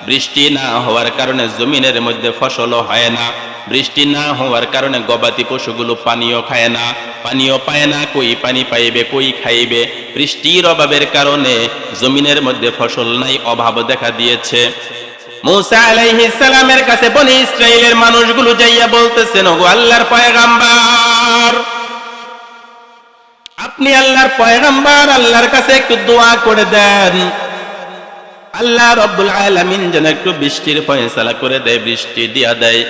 বৃষ্টি না হওয়ার কারণে জমিনের মধ্যে ফসলও হয় না, বৃষ্টি না হওয়ার কারণে গবাদি পশুগুলো পানিও খায় না, পানিও পায় না, কই পানি পাইবে, কই খাইবে? বৃষ্টির অভাবের কারণে জমিনের মধ্যে ফসল নাই, অভাব দেখা দিয়েছে। মূসা আলাইহিস সালামের কাছে বনি ইসরাইলের মানুষগুলো যাইয়া বলতেছেন, ওগো আল্লাহর পয়গম্বর, আপনি আল্লাহর পয়গম্বর, আল্লাহর কাছে একটু দোয়া করে দেন, আল্লাহ রাব্বুল আলামিন যেন একটু বৃষ্টির ফয়সালা করে দেয়, বৃষ্টি দিয়া দেয়।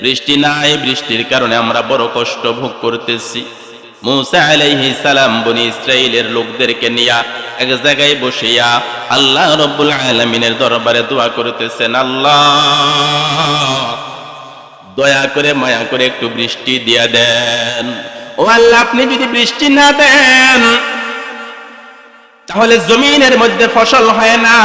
বৃষ্টি নাই, বৃষ্টির কারণে আমরা বড় কষ্ট ভোগ করতেছি। মূসা আলাইহিস সালাম বনি ইসরাইলের লোকদেরকে নিয়া এক জায়গায় বসিয়া আল্লাহ রাব্বুল আলামিনের দরবারে দোয়া করতেছেন, আল্লাহ দয়া করে মায়া করে একটু বৃষ্টি দিয়া দেন। ও আল্লাহ, আপনি যদি বৃষ্টি না দেন তাহলে জমিনের মধ্যে ফসল হয় না।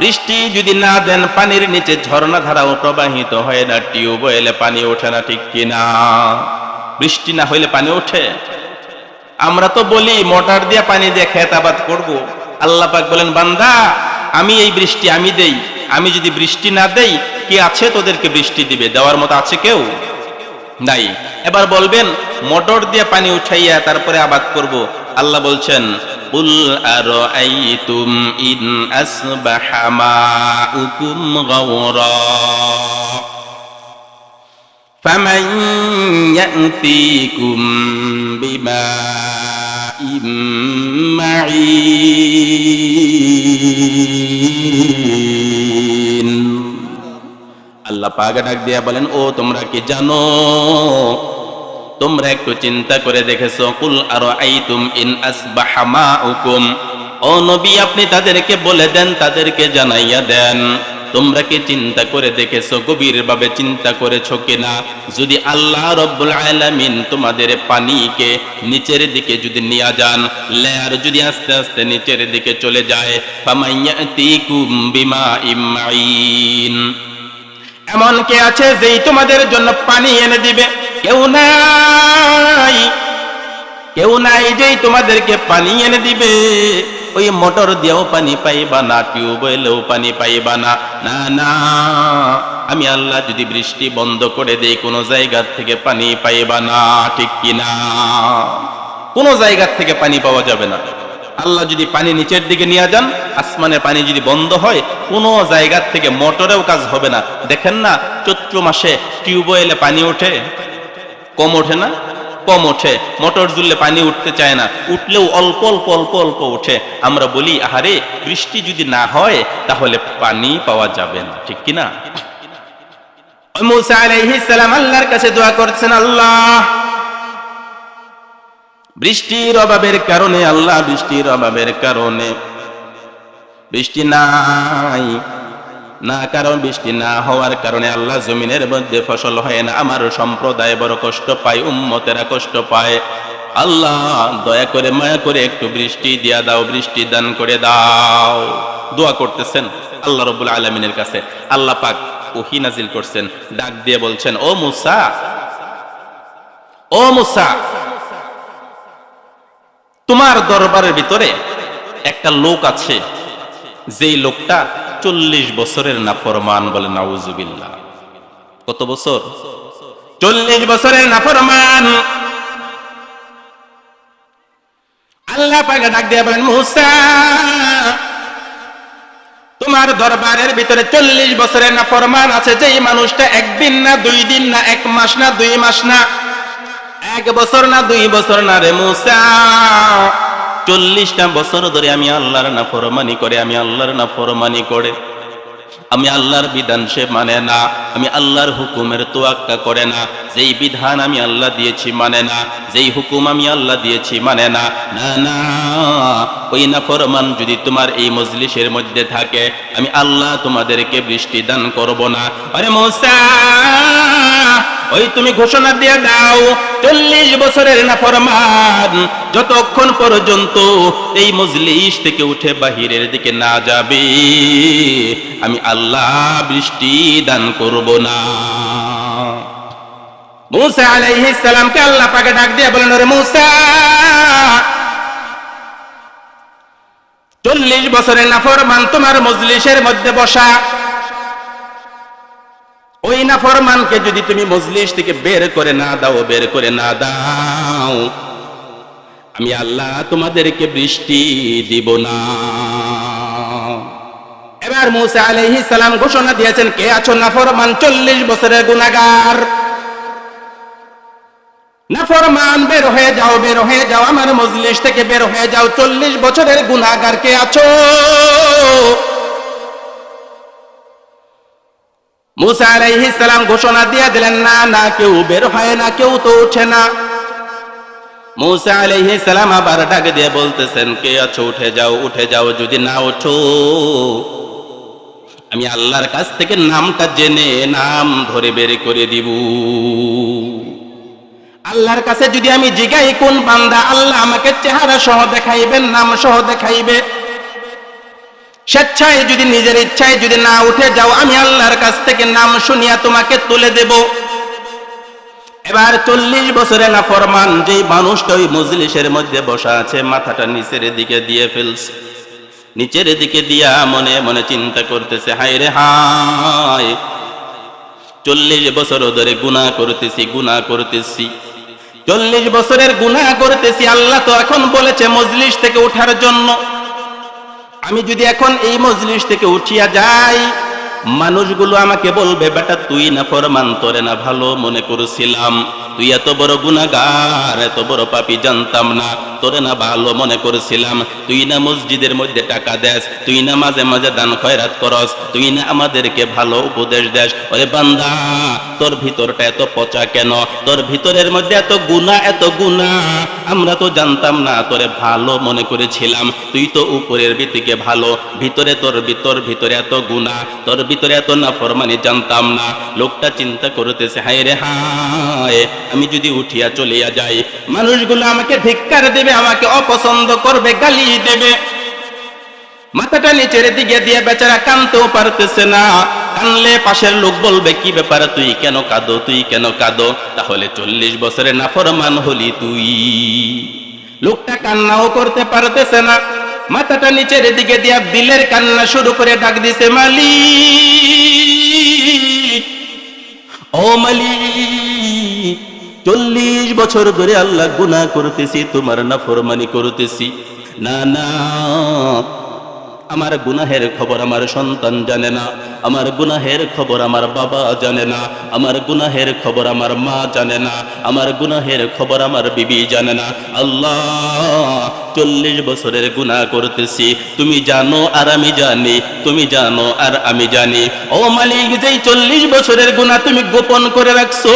বৃষ্টি যদি না দেন, পানির নিচে ঝর্ণা ধারাও প্রবাহিত হয় না, টিউবওয়েলে পানি ওঠে না, ঠিক কিনা? বৃষ্টি না হইলে পানি ওঠে? আমরা তো বলি মোটর দিয়ে পানি দিয়ে খেত আবাদ করব। আল্লাহ পাক বলেন, বান্দা আমি এই বৃষ্টি আমি দেই, আমি যদি বৃষ্টি না দেই কে আছে তোদেরকে বৃষ্টি দিবে? দেওয়ার মতো আছে কেউ? নাই। এবার বলবেন মোটর দিয়ে পানি উঠাইয়া তারপরে আবাদ করব। আল্লাহ বলছেন, কুল আরাআইতুম ইন আসবাহা মাউকুম গাওরা ফামান ইয়াতিকুম বিমাইম মাঈন। আল্লাহ পাক ডাক দিয়া বলেন, ও তোমরা কি জানো, তোমরা একটু চিন্তা করে দেখেছো? কুল আরাআইতুম ইন আসবাহা মাউকুম, ও নবী আপনি তাদেরকে বলে দেন, তাদেরকে জানাইয়া দেন, তোমরা কি চিন্তা করে দেখেছো, গভীরভাবে চিন্তা করেছো কিনা? যদি আল্লাহ রব্বুল আলামিন তোমাদের পানিকে নিচের দিকে যদি নিয়ে যান, লেয়ার যদি আস্তে আস্তে নিচের দিকে চলে যায়, ফামাইয়াতিকুম বিমাইম মাইন, এমন কে আছে যেই তোমাদের জন্য পানি এনে দিবে? কেউ নাই, কেউ নাই যেই তোমাদেরকে পানি এনে দিবে। ওই মোটর দিয়েও পানি পাইবা না, টিউবওয়েলেও পানি পাইবা না। না না, আমি আল্লাহ যদি বৃষ্টি বন্ধ করে দেই, কোনো জায়গার থেকে পানি পাইবা না, ঠিক কিনা? কোনো জায়গার থেকে পানি পাওয়া যাবে না। আল্লাহ যদি পানি নিচের দিকে নিয়ে যান, আসমানের পানি যদি বন্ধ হয়, কোনো জায়গার থেকে মোটরেও কাজ হবে না। দেখেন না, চৈত্র মাসে টিউবওয়েলে পানি ওঠে, কম ওঠে না? কম ওঠে। মোটর জুড়লে পানি উঠতে চায় না, উঠলেও অল্প অল্প অল্প অল্প ওঠে। আমরা বলি, আহারে বৃষ্টি যদি না হয় তাহলে পানি পাওয়া যাবে না, ঠিক কিনা? মুসা আলাইহিস সালাম আল্লাহর কাছে দোয়া করছেন, আল্লাহ বৃষ্টির অভাবের কারণে, আল্লাহ বৃষ্টির অভাবের কারণে বৃষ্টি নাই না, কারণ বৃষ্টি না হওয়ার কারণে আল্লাহ জমিনের মধ্যে ফসল হয় না। আমার সম্প্রদায় বড় কষ্ট পায়, উম্মতেরা কষ্ট পায়। আল্লাহ দয়া করে মায়া করে একটু বৃষ্টি দিয়া দাও, বৃষ্টি দান করে দাও। দোয়া করতেছেন আল্লাহ রাব্বুল আলামিনের কাছে। আল্লাহ পাক ওহী নাজিল করছেন, ডাক দিয়ে বলছেন, ও মুসা, ও মুসা, তোমার দরবারের ভিতরে একটা লোক আছে, যেই লোকটা 40 বছরের নাফরমান। বলে নাউজুবিল্লাহ। কত বছর? 40 বছরের নাফরমান। আল্লাহ পাক ডাক দিয়ে বলেন, মুসা, তোমার দরবারের ভিতরে 40 বছরের নাফরমান আছে, যেই মানুষটা একদিন না, 2 দিন না, 1 মাস না, 2 মাস না, 1 বছর না, 2 বছর না রে মুসা, 40টা বছর ধরে আমি আল্লাহর নাফরমানি করে, আমি আল্লাহর নাফরমানি করে, আমি আল্লাহর বিধান সে মানে না, আমি আল্লাহর হুকুমের তোয়াক্কা করে না, যেই বিধান আমি আল্লাহ দিয়েছি মানে না, যেই হুকুম আমি আল্লাহ দিয়েছি মানে না। না না, ওই নাফরমান যদি তোমার এই মজলিসের মধ্যে থাকে, আমি আল্লাহ তোমাদেরকে বৃষ্টি দান করব না। আরে মুসা, ওই তুমি ঘোষণা দিয়ে দাও, 40 বছরের নাফরমান যতক্ষণ পর্যন্ত এই মজলিস থেকে উঠে বাহিরের দিকে না যাবে, আমি আল্লাহ বৃষ্টি দান করব না। মুসা আলাইহিস সালামকে আল্লাহ পাক ডাক দিয়ে বলেন, ওরে মুসা, 40 বছরের নাফরমান তোমার মজলিসের মধ্যে বসা, ওই নাফরমানকে যদি তুমি মজলিস থেকে বের করে না দাও, বের করে না দাও, আমি আল্লাহ তোমাদেরকে বৃষ্টি দিব না। এবার মুসা আলাইহিস সালাম ঘোষণা দিয়েছেন, কে আছো নাফরমান, 40 বছরের গুনাহগার নাফরমান, বের হয়ে যাও, বের হয়ে যাও, আমার মজলিস থেকে বের হয়ে যাও। 40 বছরের গুনাহগার কে আছো? মুসা আলাইহিস সালাম ঘোষণা দিয়ে দিলেন, না না, কেউ বের হয় না, কেউ তো ওঠে না। মুসা আলাইহিস সালাম আবার ডাক দিয়ে বলতেছেন, কে আছো, উঠে যাও, উঠে যাও, যদি না ওঠো আমি আল্লাহর কাছ থেকে নামটা জেনে নাম ধরে বের করে দিব। আল্লাহর কাছে যদি আমি জিগাই কোন বান্দা, আল্লাহ আমাকে চেহারা সহ দেখাইবেন, নাম সহ দেখাইবে। স্বেচ্ছায় যদি, নিজের ইচ্ছায় যদি না উঠে যাও, আমি আল্লাহর কাছ থেকে নাম শুনিয়া তোমাকে তুলে দেব। এবার 40 বছরের নাফরমান যেই মানুষটা ওই মজলিসের মধ্যে বসা আছে, মাথাটা নিচের দিকে দিয়ে ফেলছে, নিচের দিকে দিয়া মনে মনে চিন্তা করতেছে, হায় রে হায়, 40 বছর ধরে গুনাহ করতেছি, গুনাহ করতেছি, 40 বছরের গুনাহ করতেছি। আল্লাহ তো এখন বলেছে মজলিস থেকে ওঠার জন্য। আমি যদি এখন এই মজলিস থেকে উঠিয়া যাই, মানুষগুলো আমাকে বলবে, বেটা তুই নাফরমান, তোরে না ভালো মনে করেছিলাম। তুই এত বড় গুনাহগার, এত বড় পাপী জানতাম না। তোরে না ভালো মনে করেছিলাম, তুই না মসজিদের মধ্যে টাকা দেস, তুই না মাঝে মাঝে দান খয়রাত করস, তুই না আমাদেরকে ভালো উপদেশ দেস। ওরে বান্দা, তোর ভিতরটা এত পচা কেন? তোর ভিতরের মধ্যে এত গুনাহ, এত গুনাহ। আমরা তো জানতাম না, তোরে ভালো মনে করেছিলাম। তুই তো উপরের দিকে ভালো, ভিতরে তোর ভিতরে এত গুনাহ, তোর ভিতরে এত নাফরমানি জানতাম না। লোকটা চিন্তা করতেছে, হায় রে হায়, আমি যদি উঠিয়া চলিয়া যাই, মানুষগুলো আমাকে ধিক্কার দেবে, আমাকে অপছন্দ করবে, গালি দেবে। মাথাটা নিচের দিকে দিয়ে বেচারা কানতেও পারতেছে না। কানলে পাশের লোক বলবে, কি ব্যাপার, তুই কেন কাঁদো, তুই কেন কাঁদো? তাহলে 40 বছরের নাফরমান হলি তুই। লোকটা কান্নাও করতে পারতেছে না, মাথাটা নিচের দিকে দিয়া দিলের কান্না শুরু করে ডাক দিছে, মালিক, ও মালিক, 40 বছর ধরে আল্লাহ গুনাহ করতেছি, তোমার নাফরমানি করতেছি। না না, আমার গুনাহের খবর আমার সন্তান জানে না, আমার গুনাহের খবর আমার বাবা জানে না, আমার গুনাহের খবর আমার মা জানে না, আমার গুনাহের খবর আমার বিবি জানে না। আল্লাহ, 40 বছরের গুনাহ করতেছি, তুমি জানো আর আমি জানি, তুমি জানো আর আমি জানি। ও মালিক, যেই 40 বছরের গুনাহ তুমি গোপন করে রাখছো,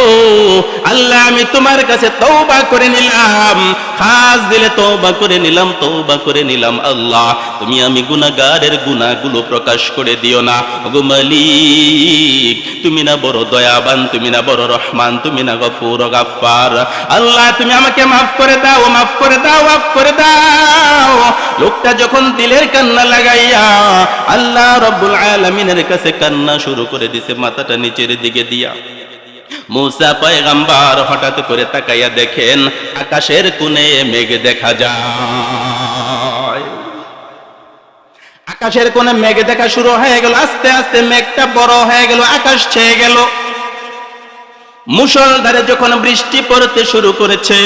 আল্লাহ আমি তোমার কাছে তওবা করে নিলাম, খাস দিলে তওবা করে নিলাম, তওবা করে নিলাম। আল্লাহ, তুমি আমি গুনাহগারের গুনাহগুলো প্রকাশ করে দিও না। ওগো মালিক, তুমি না বড় দয়াবান, তুমি না বড় রহমান, তুমি না গফুর গাফফার। আল্লাহ, তুমি আমাকে মাফ করে দাও, মাফ করে দাও, মাফ করে দাও। লোকটা যখন দিলের কান্না লাগাইয়া আল্লাহ রাব্বুল আলামিনের কাছে কান্না শুরু করে দিছে, মাথাটা নিচের দিকে দিয়া, মুসা পয়গম্বর হঠাৎ করে তাকাইয়া দেখেন আকাশের কোণে মেঘ দেখা যায়। আকাশের কোণে মেঘ দেখা শুরু হয়ে গেল, আস্তে আস্তে মেঘটা বড় হয়ে গেল, আকাশ ছেয়ে গেল। মুষলধারে যখন বৃষ্টি পড়তে শুরু করেছে,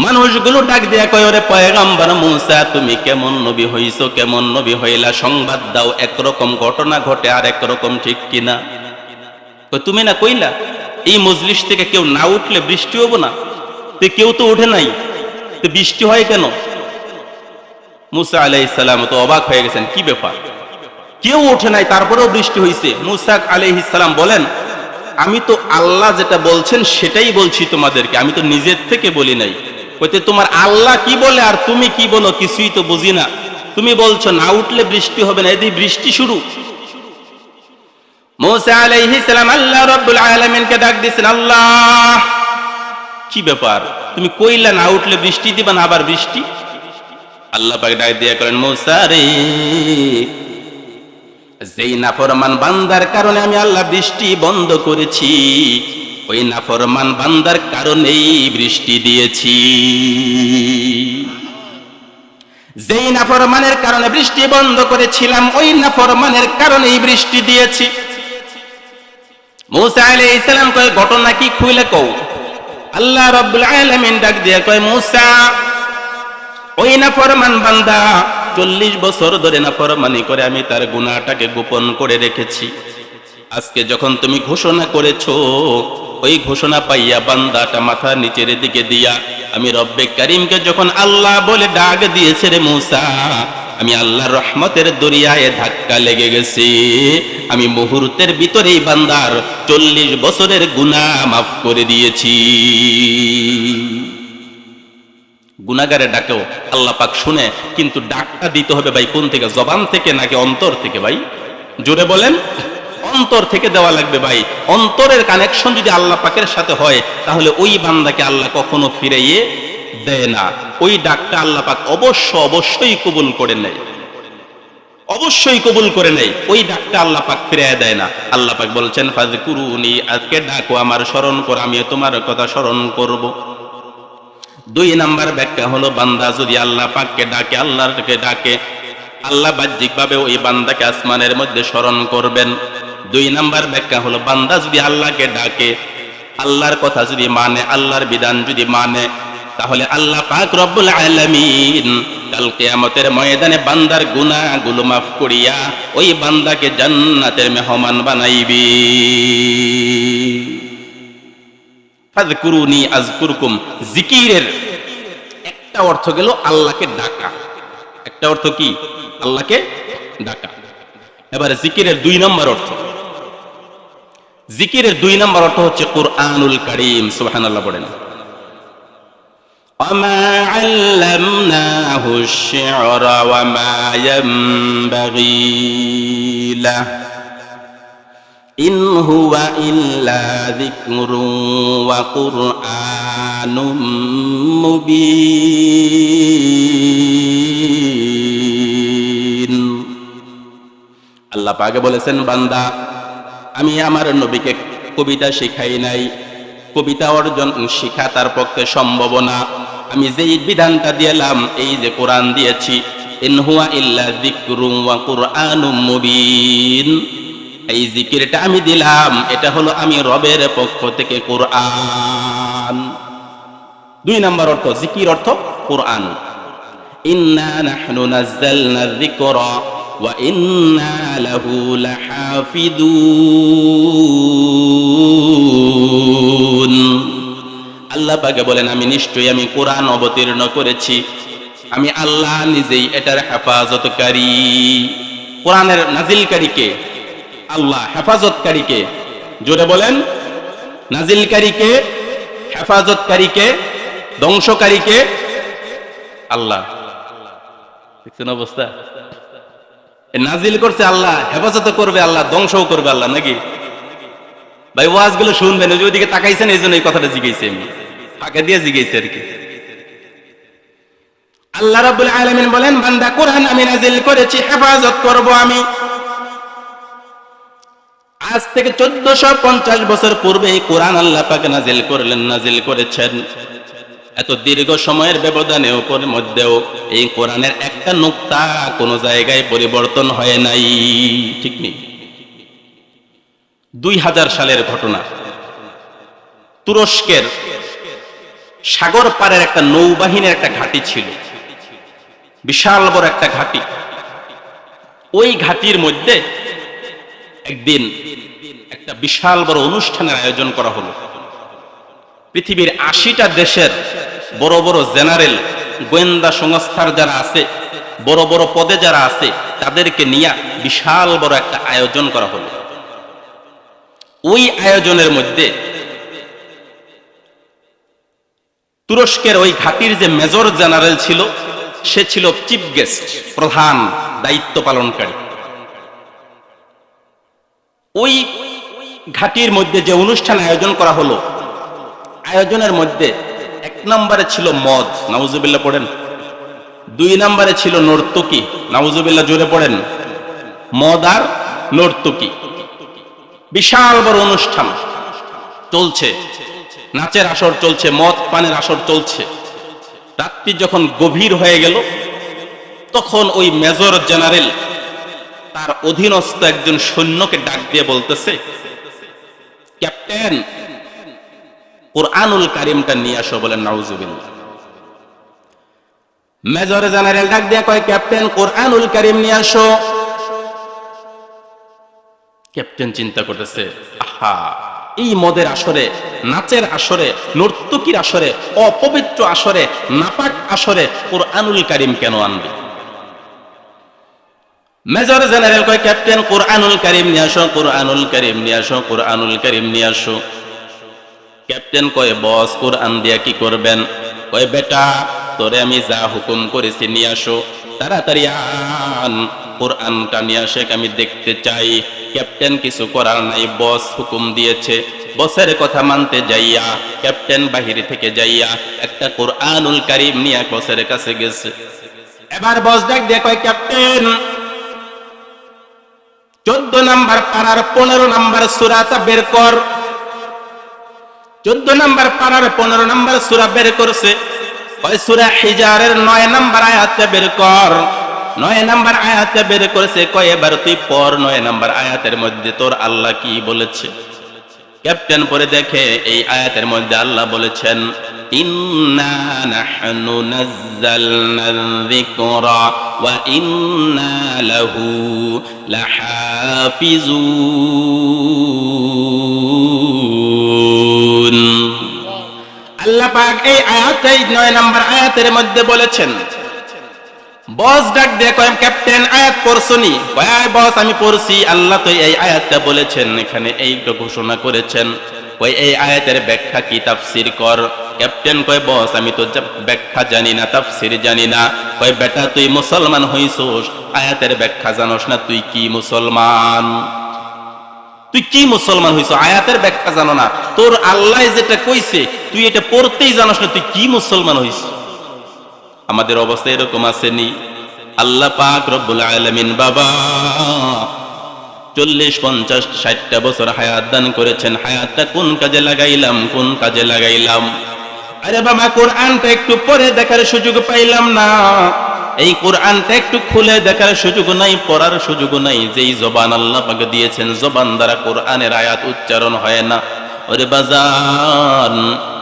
মানুষগুলো ডাক দিয়া কয়, ওরে পয়গম্বর মুসা, তুমি কেমন নবী হইছো, কেমন নবী হইলা, সংবাদ দাও। একরকম ঘটনা ঘটে আর একরকম, ঠিক কিনা? তুমি না কইলা এই মজলিস থেকে কেউ না উঠলে বৃষ্টি হবো না, তো কেউ তো ওঠে নাই, তো বৃষ্টি হয় কেন? মুসা আলাইহিস সালাম তো অবাক হয়ে গেছেন, কি ব্যাপার, কেউ ওঠে নাই তারপরেও বৃষ্টি হইছে। মুসা আলাইহিস সালাম বলেন, আমি তো আল্লাহ যেটা বলছেন সেটাই বলছি তোমাদেরকে, আমি তো নিজের থেকে বলি নাই। কইতে, তোমার আল্লাহ কি বলে আর তুমি কি বলো কিছুই তো বুঝি না। তুমি বলছো না উঠলে বৃষ্টি হবে না, এদিকে বৃষ্টি শুরু। মুসা আলাইহিস সালাম আল্লাহ রাব্বুল আলামিনকে ডাক দিয়েছেন, আল্লাহ কি ব্যাপার, তুমি কইলা না উঠলে বৃষ্টি দিবা না, আবার বৃষ্টি? আল্লাহ পাক ডাক দিয়া করেন, মুসা রে, যেই নাফরমান বান্দার কারণে আমি আল্লাহ বৃষ্টি বন্ধ করেছি, ওই নাফরমান বান্দার কারণেই বৃষ্টি দিয়েছি। যেই নাফরমানের কারণে বৃষ্টি বন্ধ করেছিলাম, ওই নাফরমানের কারণেই বৃষ্টি দিয়েছি। মুসা আলাইহিস সালাম কয়, ঘটনা কি খুলে কও। আল্লাহ রাব্বুল আলামিন ডাক দিয়ে কয়, মুসা, ওই নাফরমান বান্দা 40 বছর ধরে নাফরমানি করে আমি তার গুনাহটাকে গোপন করে রেখেছি। আজকে যখন তুমি ঘোষণা করেছো, ওই ঘোষণা পাইয়া বান্দাটা মাথা নিচের দিকে দিয়া আমি রব্বে কারীমকে যখন আল্লাহ বলে ডাক দিয়েছে, রে মুসা, আমি আল্লাহর রহমতের দরিয়ায় ধাক্কা লেগে গেছি। আমি মুহূর্তের ভিতরেই বান্দার 40 বছরের গুনাহ মাফ করে দিয়েছি। গুনাহগারের ডাকেও আল্লাহ পাক শুনে, কিন্তু ডাকটা দিতে হবে ভাই কোন থেকে, জবান থেকে নাকি অন্তর থেকে? ভাই জোরে বলেন। অন্তর থেকে দেওয়া লাগবে ভাই। অন্তরের কানেকশন যদি আল্লাহ পাকের সাথে হয়, তাহলে ওই বান্দাকে আল্লাহ কখনো ফিরাইয়ে দেয় না। ওই ডাকটা আল্লাহ পাক অবশ্যই কবুল করে নেয়, অবশ্যই কবুল করে নেয়। ওই ডাকটা আল্লাহ পাক ফিরাইয়া দেয় না। আল্লাহ পাক বলছেন, ফাযকুরুনি, আজকে ডাকো, আমার স্মরণ করো, আমি তোমার কথা স্মরণ করব। 2 নাম্বার ব্যাখ্যা হলো, বান্দা যদি আল্লাহ পাককে ডাকে, আল্লাহকে ডাকে, আল্লাহ বাহ্যিকভাবে ওই বান্দাকে আসমানের মধ্যে স্মরণ করবেন। 2 নাম্বার ব্যাখ্যা হলো, বান্দা যদি আল্লাহকে ডাকে, আল্লাহর কথা যদি মানে, আল্লাহর বিধান যদি মানে, তাহলে আল্লাহ পাক রব্বুল আলামিন কাল কিয়ামতের ময়দানে বান্দার গুনাহগুলো মাফ করিয়া ওই বান্দাকে জান্নাতের মেহমান বানাইবে। ফাযকুরুনি আযকুরকুম। জিকিরের একটা অর্থ গেল আল্লাহকে ডাকা, একটা অর্থ কি? আল্লাহকে ডাকা। এবারে জিকিরের 2 নম্বর অর্থ, জিকিরের 2 নম্বর অর্থ হচ্ছে কুরআনুল কারীম। সুবহানাল্লাহ পড়েন। وما علمناه الشعر وما ينبغي له إن هو إلا ذكر وقرآن مبين। আল্লাহ পাকে বলেছেন, বান্দা আমি আমার নবীকে কবিতা শিখাই নাই, কবিতা অর্জন শিখা তার পক্ষে সম্ভব না। আমি যেই বিধানটা দিলাম, এই যে কোরআন দিয়েছি, ইন হুয়া ইল্লা যিকরুন ওয়া কুরআনুম মুবিন, এই জিকিরটা আমি দিলাম, এটা হলো আমি রবের পক্ষ থেকে কোরআন। 2 নম্বর অর্থ, জিকির অর্থ কোরআন। ইন্না নাহনু নাযালনা যিকরা ওয়া ইন্না লাহু লাহাফিযুন। আল্লাহ পাকে বলেন, আমি নিশ্চয়ই আমি কোরআন অবতীর্ণ করেছি, আমি আল্লাহ নিজেই এটার হেফাজতকারী। কোরআনের নাজিলকারীকে আল্লাহ, হেফাজতকারীকে, জোরে বলেন, নাজিলকারীকে, হেফাজতকারীকে, ধ্বংসকারীকে আল্লাহ। দেখছেন অবস্থা? নাজিল করছে আল্লাহ, হেফাজত করবে আল্লাহ, ধ্বংসও করবে আল্লাহ, নাকি ভাই? ওয়াজগুলো শুনবেন, ওই ওইদিকে তাকাইছেন, এই জন্য এই কথাটা জিজ্ঞেস, আমি ফাঁকে দিয়ে জিজ্ঞেস আর কি। আল্লাহ রাব্বুল আলামিন বলেন, বান্দা কোরআন আমি নাজিল করেছি, হেফাজত করব আমি। আজ থেকে 1450 বছর পূর্বে এই কোরআন আল্লাহ পাক নাজিল করলেন, নাজিল করেছেন। এত দীর্ঘ সময়ের ব্যবধানেও মধ্যেও এই কোরআনের একটা নুকতা কোনো জায়গায় পরিবর্তন হয় নাই, ঠিক নেই। 2000 সালের ঘটনা, তুরস্কের সাগর পাড়ের একটা নৌবাহিনীর একটা ঘাঁটি ছিল, বিশাল বড় একটা ঘাঁটি। ওই ঘাঁটির মধ্যে একদিন একটা বিশাল বড় অনুষ্ঠানের আয়োজন করা হলো। পৃথিবীর 80টা দেশের বড় বড় জেনারেল, গোয়েন্দা সংস্থার যারা আছে, বড় বড় পদে যারা আছে, তাদেরকে নিয়ে বিশাল বড় একটা আয়োজন করা হলো। ওই আয়োজনের মধ্যে তুরস্কের ওই ঘাঁটির যে মেজর জেনারেল ছিল, সে ছিল চিফ গেস্ট, প্রধান দায়িত্ব পালনকারী। ওই ঘাঁটির মধ্যে যে অনুষ্ঠান আয়োজন করা হলো, আয়োজনের মধ্যে 1 নম্বরে ছিল মদ, নাউজুবিল্লাহ পড়েন। 2 নম্বরে ছিল নর্তকী, নাউজুবিল্লাহ জোরে পড়েন। মদ আর নর্তকী, বিশাল বড় অনুষ্ঠান চলছে, নাচের আসর চলছে, মদ পানের আসর চলছে। রাত্রি যখন গভীর হয়ে গেল, তখন ওই মেজর জেনারেল তার অধীনস্থ একজন সৈন্যকে ডাক দিয়ে বলতেছে, ক্যাপ্টেন, কুরআনুল কারীমটা নিয়ে আসো। বলেন নাউজুবিল্লাহ। মেজর জেনারেল ডাক দিয়ে কয়, ক্যাপ্টেন, কুরআনুল কারীম নিয়ে আসো। ক্যাপ্টেন চিন্তা করতেছে, আহা, এই মদের আসরে, নাচের আসরে, নর্তকীর আসরে, অপবিত্র আসরে, নাপাক আসরে কুরআনুল কারীম কেন আনবে? মেজর জেনারেল কয়, ক্যাপ্টেন, কুরআনুল কারীম নিয়ে আসো, কুরআনুল কারীম নিয়ে আসো, কুরআনুল কারীম নিয়ে আসো। ক্যাপ্টেন কয়, বস, কোরআন দিয়া কি করবেন? কয়, বেটা, তোরে আমি যা হুকুম করেছি নিয়ে আসো, তাড়াতাড়ি আন, কোরআনটা নিয়ে আসে, আমি দেখতে চাই। ক্যাপ্টেন কিছু করার নাই, বস হুকুম দিয়েছে। বসের কথা মানতে যাইয়া ক্যাপ্টেন বাহিরে থেকে যাইয়া একটা কুরআনুল কারীম নিয়ে বসের কাছে গেছে। এবার বস ডাক দিয়ে কয়, ক্যাপ্টেন, 14 নাম্বার পারার 15 নাম্বার সূরাটা বের কর। 14 নাম্বার পারার 15 নাম্বার সূরা বের করছে। ওই সূরা হিজারের 9 নাম্বার আয়াতটা বের কর। 9 নাম্বার আয়াতটা বের করেছে। কয়, এবার তুই পড়, 9 নাম্বার আয়াতের মধ্যে তোর আল্লাহ কি বলেছে। ক্যাপ্টেন পরে দেখে এই আয়াতের মধ্যে আল্লাহ বলেছেন, ইন্না নাহনু নাযালনাল যিকরা ওয়া ইন্না লাহু লাহাফিজুন। পাক এই আয়াতেই 9 নম্বর আয়াতের মধ্যে বলেছেন, বস ডাক দিয়ে কয়, ক্যাপ্টেন আয়াত পড়ছনি? কয়, আয় বস আমি পড়ছি, আল্লাহ তো এই আয়াতটা বলেছেন, এখানে এইটা ঘোষণা করেছেন। কয়, এই আয়াতের ব্যাখ্যা কি, তাফসীর কর। ক্যাপ্টেন কয়, বস আমি তো ব্যাখ্যা জানি না, তাফসীর জানি না। কয়, বেটা তুই মুসলমান হইছস, আয়াতের ব্যাখ্যা জানোস না, তুই কি মুসলমান? তুই কি মুসলমান হইছ, আয়াতের ব্যাখ্যা জানো না? তোর আল্লাহ যেটা কইছে তুই এটা পড়তেই জানোস না, তুই কি মুসলমান হইছ? আমাদের অবস্থা এরকম আসেনি? আল্লাহ পাক রব্বুল আলামিন বাবা 40, 50, 60টা বছর হায়াত দান করেছেন। হায়াতটা কোন কাজে লাগাইলাম, কোন কাজে লাগাইলাম? আরে বাবা, কোরআনটা একটু পড়ে দেখার সুযোগ পাইলাম না। এই কোরআনটা একটু খুলে দেখার সুযোগ নাই, পড়ার সুযোগ নাই। যেই জবান আল্লাহ পাক দিয়েছেন, জবান দ্বারা কোরআনের আয়াত উচ্চারণ হয় না। ওরে বাজান,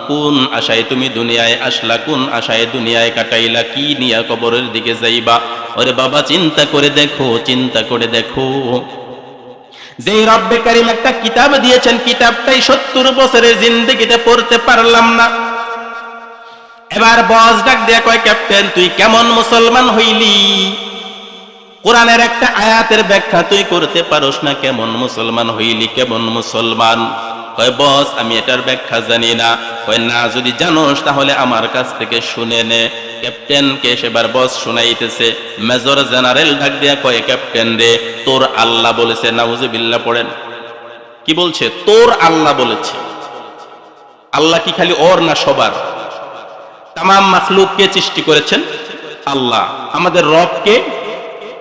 কোন আশায় তুমি দুনিয়ায় আসলা, কোন আশায় দুনিয়ায় কাটাইলা, কি নিয়া কবরের দিকে যাইবা? ওরে বাবা, চিন্তা করে দেখো, চিন্তা করে দেখো। যেই রব্বে কারীম একটা কিতাব দিয়েছেন, কিতাবটাই 70 বছরের জিন্দেগিতে পড়তে পারলাম না। এবার বস ডাক দিয়ে কয়, ক্যাপ্টেন তুই কেমন মুসলমান হইলি? কোরআনের একটা আয়াতের ব্যাখ্যা তুই করতে পারোস না, কেমন মুসলমান হইলি, কেমন মুসলমান? কয়, বস আমি এটার ব্যাখ্যা জানি না। কয়, না যদি জানোস তাহলে আমার কাছ থেকে শুনে নে। ক্যাপ্টেনকে সেবার বস শুনাইতেছে। মেজর জেনারেল ডাক দিয়া কয়, ক্যাপ্টেন রে, তোর আল্লাহ বলেছে, নাউজুবিল্লাহ পড়েন। কি বলছে? তোর আল্লাহ বলেছে। আল্লাহ কি খালি ওর না সবার? তামাম মাখলুককে সৃষ্টি করেছেন আল্লাহ। আমাদের রবকে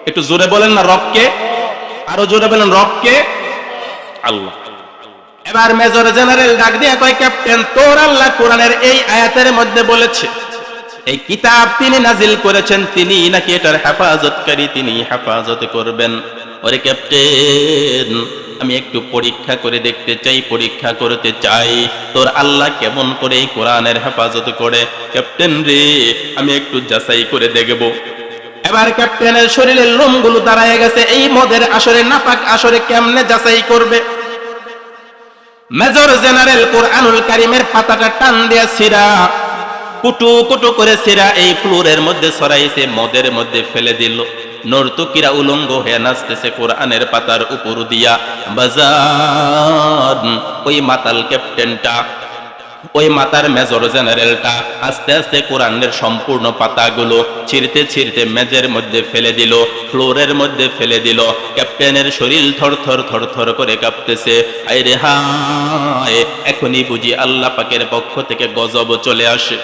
একটু জোরে বলেন না, রবকে আরো জোরে বলেন, রবকে? আল্লাহ। এবার মেজর জেনারেল ডাক দিয়ে কয়, ক্যাপ্টেন তোর আল্লাহ কোরআনের এই আয়াতের মধ্যে বলেছে, এই কিতাব তিনি নাজিল করেছেন, তিনি নাকি এটার হেফাজতকারী, তিনি হেফাজত করবেন। ওরে ক্যাপ্টেন, আমি একটু পরীক্ষা করে দেখতে চাই, পরীক্ষা করতে চাই তোর আল্লাহ কেমন করে এই কোরআনের হেফাজত করে। ক্যাপ্টেন রে, আমি একটু যাচাই করে দেখব। এবার ক্যাপ্টেনের শরীরের লোমগুলো দাঁড়ায় গেছে। এই মদের আসরে, নাপাক আসরে কেমনে যাচাই করবে? মেজর জেনারেল কোরআনুল কারীমের পাতাটা টান দিয়া ছিঁড়া, কুটু কুটু করে ছিঁড়া এই ফ্লোরের মধ্যে ছড়াইছে, মদের মধ্যে ফেলে দিল। নর্তকীরা উলঙ্গ হয়ে নাচতেছে কোরআনের পাতার উপর দিয়া। বাজার ওই মাতাল ক্যাপ্টেনটা, ওই মাতার মেজর জেনারেলটা আস্তে আস্তে কোরআনের সম্পূর্ণ পাতাগুলো ছিঁড়তে ছিঁড়তে মেজের মধ্যে ফেলে দিল, ফ্লোরের মধ্যে ফেলে দিল। ক্যাপ্টেনের শরীর থর থর থর থর করে কাঁপতেছে। আইরে হায়, এখনই বুঝি আল্লাহ পাকের পক্ষ থেকে গজব চলে আসে।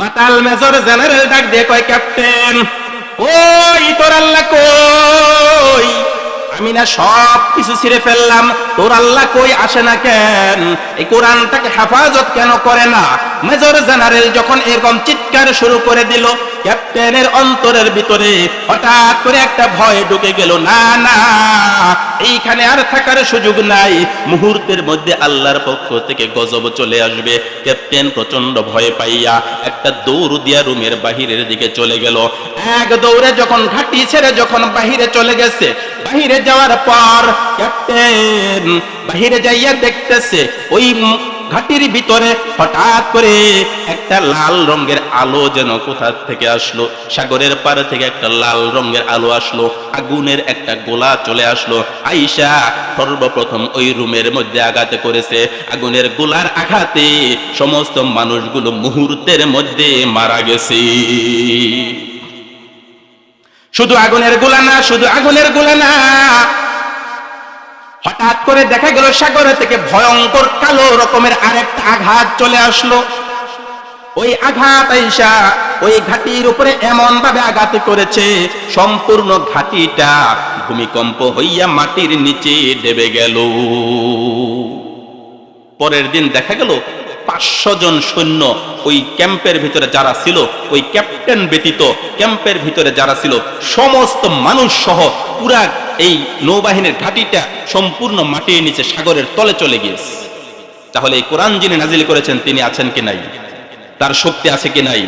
মাতাল মেজর জেনারেল ডাক দিয়ে কয়, ক্যাপ্টেন ওই তোর আল্লাহ কই? আমি না সব কিছু ছিঁড়ে ফেললাম, তোর আল্লাহ কই আসে না কেন? এই কোরআনটাকে হেফাজত কেন করে না? মেজর জেনারেল যখন এরকম চিৎকার শুরু করে দিল, ক্যাপ্টেনের অন্তরের ভিতরে হঠাৎ করে একটা ভয় ঢুকে গেল। না না, এইখানে আর থাকার সুযোগ নাই, মুহূর্তের মধ্যে আল্লাহর পক্ষ থেকে গজব চলে আসবে। ক্যাপ্টেন প্রচন্ড ভয় পাইয়া একটা দৌড় দিয়া রুমের বাহিরের দিকে চলে গেল। এক দৌড়ে যখন ঘাটি ছেড়ে যখন বাহিরে চলে গেছে, বাহিরে যাওয়ার পর ক্যাপ্টেন বাহিরে যাইয়া দেখতেছে ওই ঘাটির ভিতরে হঠাৎ করে একটা লাল রঙের আলো যেন কোথা থেকে আসলো। সাগরের পার থেকে একটা লাল রঙের আলো আসলো, আগুনের একটা গোলা চলে আসলো। আয়েশা সর্বপ্রথম ওই রুমের মধ্যে আঘাত করেছে। আগুনের গোলার আঘাতে সমস্ত মানুষগুলো মুহূর্তের মধ্যে মারা গেছে। শুধু আগুনের গোলা না, শুধু আগুনের গোলা না, হঠাৎ করে দেখা গেল সাগরে থেকে ভয়ঙ্কর কালো রকমের আরেকটা আঘাত চলে আসলো। ওই আঘাত আয়েশা ওই ঘাটির উপরে এমন ভাবে আঘাত করেছে, সম্পূর্ণ ঘাটিটা ভূমিকম্প হইয়া মাটির নিচে ডেবে গেল। পরের দিন দেখা গেল 500 জন সৈন্য ওই ক্যাম্পের ভিতরে যারা ছিল, ওই ক্যাপ্টেন ব্যতীত ক্যাম্পের ভিতরে যারা ছিল সমস্ত মানুষ সহ পুরা এই নৌবাহিনীর ঘাটিটা সম্পূর্ণ মাটির নিচে সাগরের তলে চলে গিয়েছে। তাহলে এই কোরআন যিনি নাজিল করেছেন তিনি আছেন কি নাই? তার শক্তি আছে কি নাই?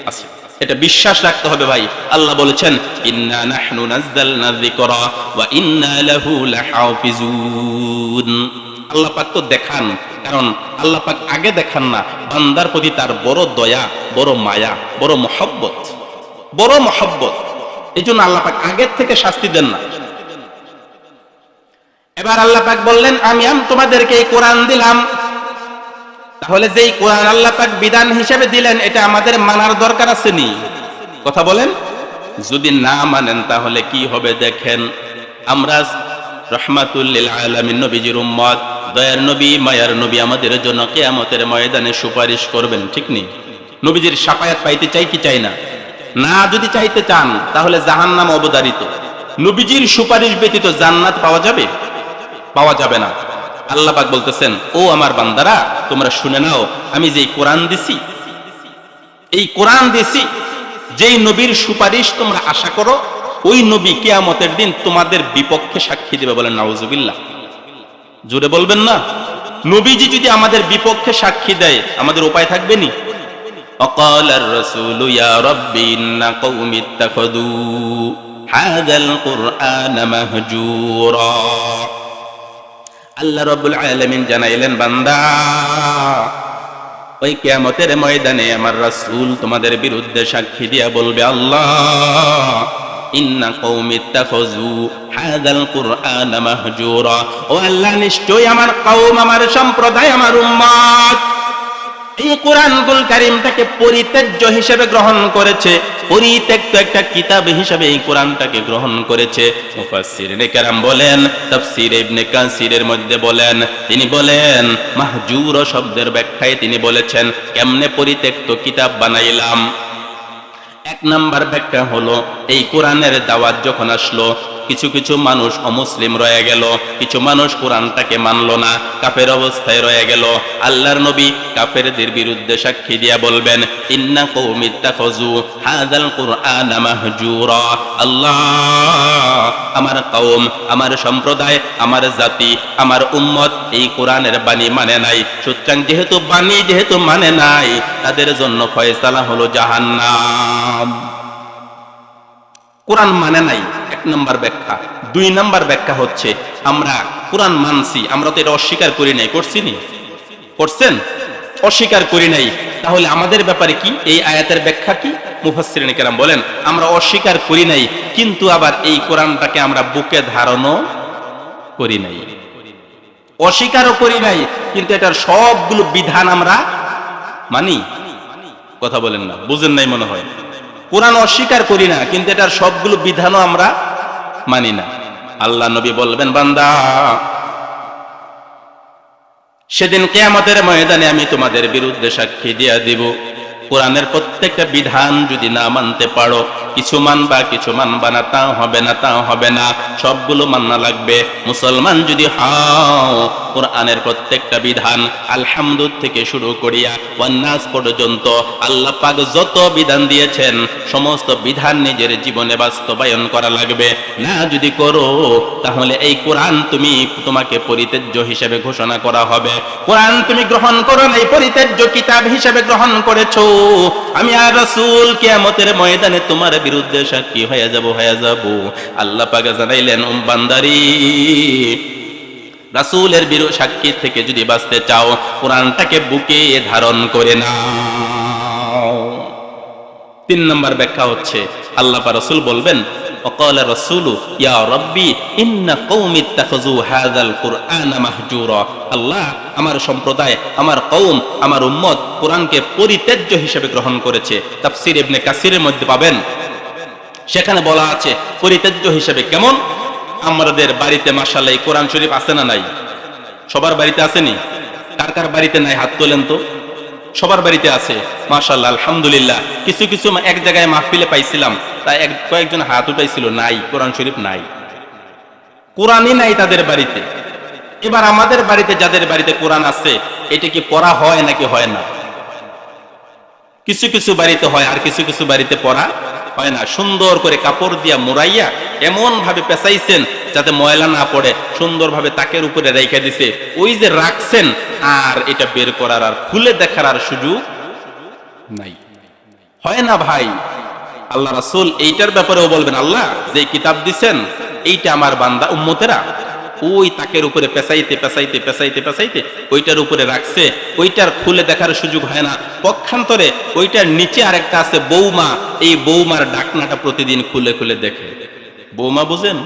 আছে। এটা বিশ্বাস রাখতে হবে ভাই। আল্লাহ বলেছেন, ইন্না নাহনু নাযালনা যিকরা ওয়া ইন্না লাহু লাহাফিজুন। আল্লাহ পাক তো দেখান, কারণ আল্লাহ পাক আগে দেখান না, বান্দার প্রতি তার বড় দয়া, বড় মায়া, বড় মহব্বত, বড় মহব্বত। এই জন্য আল্লাহ পাক আগের থেকে শাস্তি দেন না। এবার আল্লাহ পাক বললেন, আমি তোমাদেরকে এই কোরআন দিলাম, তাহলে যেই কোরআন আল্লাহ পাক বিধান হিসেবে দিলেন, এটা আমাদের মানার দরকার আছে নি? কথা বলেন। যদি না মানেন তাহলে কি হবে দেখেন। আমরা রহমাতুল লিল আলামিন নবীজির উম্মত, দয়ার নবী, মায়ার নবী আমাদের জন্য কিয়ামতের ময়দানে সুপারিশ করবেন, ঠিক নেই? নবীজির শাফায়াত পাইতে চাই কি চাই না? না যদি চাইতে চান তাহলে জাহান্নাম অবধারিত। নবীজির সুপারিশ ব্যতীত জান্নাত পাওয়া যাবে? পাওয়া যাবে না। আল্লাহ পাক বলতেছেন, ও আমার বান্দারা, তোমরা শুনে নাও, আমি যেই কোরআন দিছি, এই কোরআন দিছি, যেই নবীর সুপারিশ তোমরা আশা করো, ওই নবী কিয়ামতের দিন তোমাদের বিপক্ষে সাক্ষী দেবে। বলেন নাউজুবিল্লাহ। জোরে বলবেন না? নবীজি যদি আমাদের বিপক্ষে সাক্ষী দেয়, আমাদের উপায় থাকবে নি? وقال الرسول يا رب إن قوم اتخذوا هذا القرآن مهجورا। আল্লাহ রাব্বুল আলামিন জানাইলেন, বান্দা, ওই কিয়ামতের ময়দানে আমার রাসূল তোমাদের বিরুদ্ধে সাক্ষী দিয়া বলবে, আল্লাহ, ইন্না কওমি ইত্তাখাযু হাযাল কুরআনা মাহজুরা। ও আল্লাহ, নিশ্চয়ই আমার কওম, আমার সম্প্রদায়, আমার উম্মত এই কোরআনুল কারীমটাকে পরিত্যাজ্য হিসেবে গ্রহণ করেছে, পরিত্যক্ত একটা কিতাব হিসেবে এই কোরআনটাকে গ্রহণ করেছে। মুফাসসিরিনে কেরাম বলেন, তাফসীর ইবনে কাসিরের মধ্যে বলেন, তিনি বলেন মাহজুর শব্দের ব্যাখ্যায় তিনি বলেছেন, কেমনে পরিত্যক্ত কিতাব বানাইলাম। এক নাম্বার ব্যাখ্যা হলো, এই কোরআনের দাওয়াত যখন আসলো, কিছু কিছু মানুষ অমুসলিম রয়ে গেল, কিছু মানুষ কোরআনটাকে মানলো না, কাফের অবস্থায় রয়ে গেল। আল্লাহর নবী কাফেরদের বিরুদ্ধে সাক্ষী দিয়া বলবেন, ইন্না কওমি ইত্তাখাযু হাযাল কুরআনা মাহজুরা। আল্লাহ, আমার কওম, আমার সম্প্রদায়, আমার জাতি, আমার উম্মত এই কোরআনের বাণী মানে নাই। সুতরাং যেহেতু বাণী যেহেতু মানে নাই, তাদের জন্য ফয়সালা হলো জাহান্নাম। কোরআন মানে নাই, এক নম্বর ব্যাখ্যা। দুই নম্বর ব্যাখ্যা হচ্ছে, আমরা কোরআন মানছি, আমরা তো এটা অস্বীকার করি নাই। করছি নি? করছেন? অস্বীকার করি নাই। তাহলে আমাদের ব্যাপারে কি? এই আয়াতের ব্যাখ্যা কি? মুফাসসিরিনে কেরাম বলেন, আমরা অস্বীকার করি নাই, কিন্তু আবার এই কোরআনটাকে আমরা বুকে ধারণও করি নাই। অস্বীকারও করি নাই, কিন্তু এটার সবগুলো বিধান আমরা মানি। কথা বলেন না? বুঝেন নাই মনে হয়। কোরআন অস্বীকার করি না, কিন্তু এটার সবগুলো বিধানও আমরা মানি না। আল্লাহ নবী বলবেন, বান্দা, সেদিন কিয়ামতের ময়দানে আমি তোমাদের বিরুদ্ধে সাক্ষী দিয়া দিব। কোরআনের প্রত্যেকটা বিধান যদি না মানতে পারো, কিছু মানবা কিছু মানবা না, তা হবে না, তা হবে না, সবগুলো মাননা লাগবে। মুসলমান যদি হও, কোরআনের প্রত্যেকটা বিধান আলহামদু থেকে শুরু করিয়া ওয়ান্নাস পর্যন্ত আল্লাহ পাক যত বিধান দিয়েছেন, সমস্ত বিধান নিজের জীবনে বাস্তবায়ন করা লাগবে। না যদি করো, তাহলে এই কোরআন তোমাকে পরিত্যাজ্য হিসেবে ঘোষণা করা হবে। কোরআন তুমি গ্রহণ করো নাই, পরিত্যাজ্য কিতাব হিসেবে গ্রহণ করেছো। আমি আর রাসূল কিয়ামতের ময়দানে তোমার বিরুদ্ধে সাক্ষী হয়ে যাব। আল্লাহ পাক জানাইলেন, বান্দারি, রাসূলের বিরুদ্ধে সাক্ষী থেকে যদি বাঁচতে চাও, কোরআনটাকে বুকে ধারণ করে নাও। তিন নম্বর ব্যাখ্যা হচ্ছে, আল্লাহ পাক রাসূল বলবেন, وقال الرسول يا ربي إن قوم اتخذوا هذا القرآن مهجورا। আল্লাহ, আমার সম্প্রদায়, আমার কওম, আমার উম্মত কোরআনকে পরিত্যাজ্য হিসেবে গ্রহণ করেছে। তাফসীর ইবনে কাসিরের মধ্যে পাবেন, সেখানে বলা আছে পরিত্যাজ্য হিসেবে কেমন। আমাদের বাড়িতে মাশাআল্লাহ এই কোরআন শরীফ আছে না নাই? সবার বাড়িতে আসেনি? কার কার বাড়িতে নাই হাত তোলেন তো। সবার বাড়িতে আছে মাশাআল্লাহ, আলহামদুলিল্লাহ। কিছু কিছু এক জায়গায় মাহফিলে পাইছিলাম, তাই কয়েকজন হাত উঠাইছিল, নাই, কোরআন শরীফ নাই, কোরআনই নাই তাদের বাড়িতে। এবার আমাদের বাড়িতে যাদের বাড়িতে কোরআন আছে, এটা কি পড়া হয় নাকি হয় না? কিছু কিছু বাড়িতে হয়, আর কিছু কিছু বাড়িতে পড়া হয় না। সুন্দর করে কাপড় দিয়া মোড়াইয়া এমন ভাবে পেঁচাইছেন যাতে ময়লা না পড়ে, সুন্দরভাবে তাকের উপরে রেখে দিছে। ওই যে রাখছেন, আর এটা বের করার আর খুলে দেখার আর সুযোগ নাই। হয় না ভাই? আল্লাহ রাসূল এইটার ব্যাপারেও বলবেন, আল্লাহ যে কিতাব দিছেন, এইটা আমার বান্দা উম্মতেরা ওই তাকের উপরে পেঁচাইতে পেঁচাইতে পেঁচাইতে পেঁচাইতে ওইটার উপরে রাখছে, ওইটার খুলে দেখার সুযোগ হয় না। পক্ষান্তরে ওইটার নিচে আরেকটা আছে বৌমা, এই বৌমার ঢাকনাটা প্রতিদিন খুলে খুলে দেখে। বৌমা বুঝেন?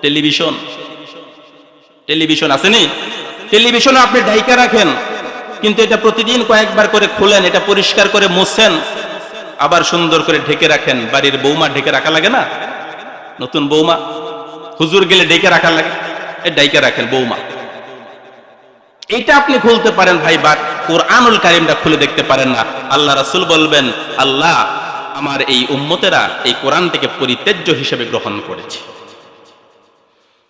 টেলিভিশন, টেলিভিশন আসেনি? টেলিভিশনে আপনি ঢাইকা রাখেন, কিন্তু এটা প্রতিদিন কয়েকবার করে খুলেন, এটা পরিষ্কার করে মুছেন, আবার সুন্দর করে ঢেকে রাখেন। বাড়ির বৌমা ঢেকে রাখা লাগে না? নতুন বৌমা হুজুর গেলে ঢেকে রাখা লাগে, ঢেকে রাখেন বৌমা। এটা আপনি খুলতে পারেন ভাই, বাট কোরআনুল কারীমটা খুলে দেখতে পারেন না। আল্লাহ রাসূল বলবেন, আল্লাহ আমার এই উম্মতেরা এই কোরআনটাকে পরিত্যাজ্য হিসেবে গ্রহণ করেছে।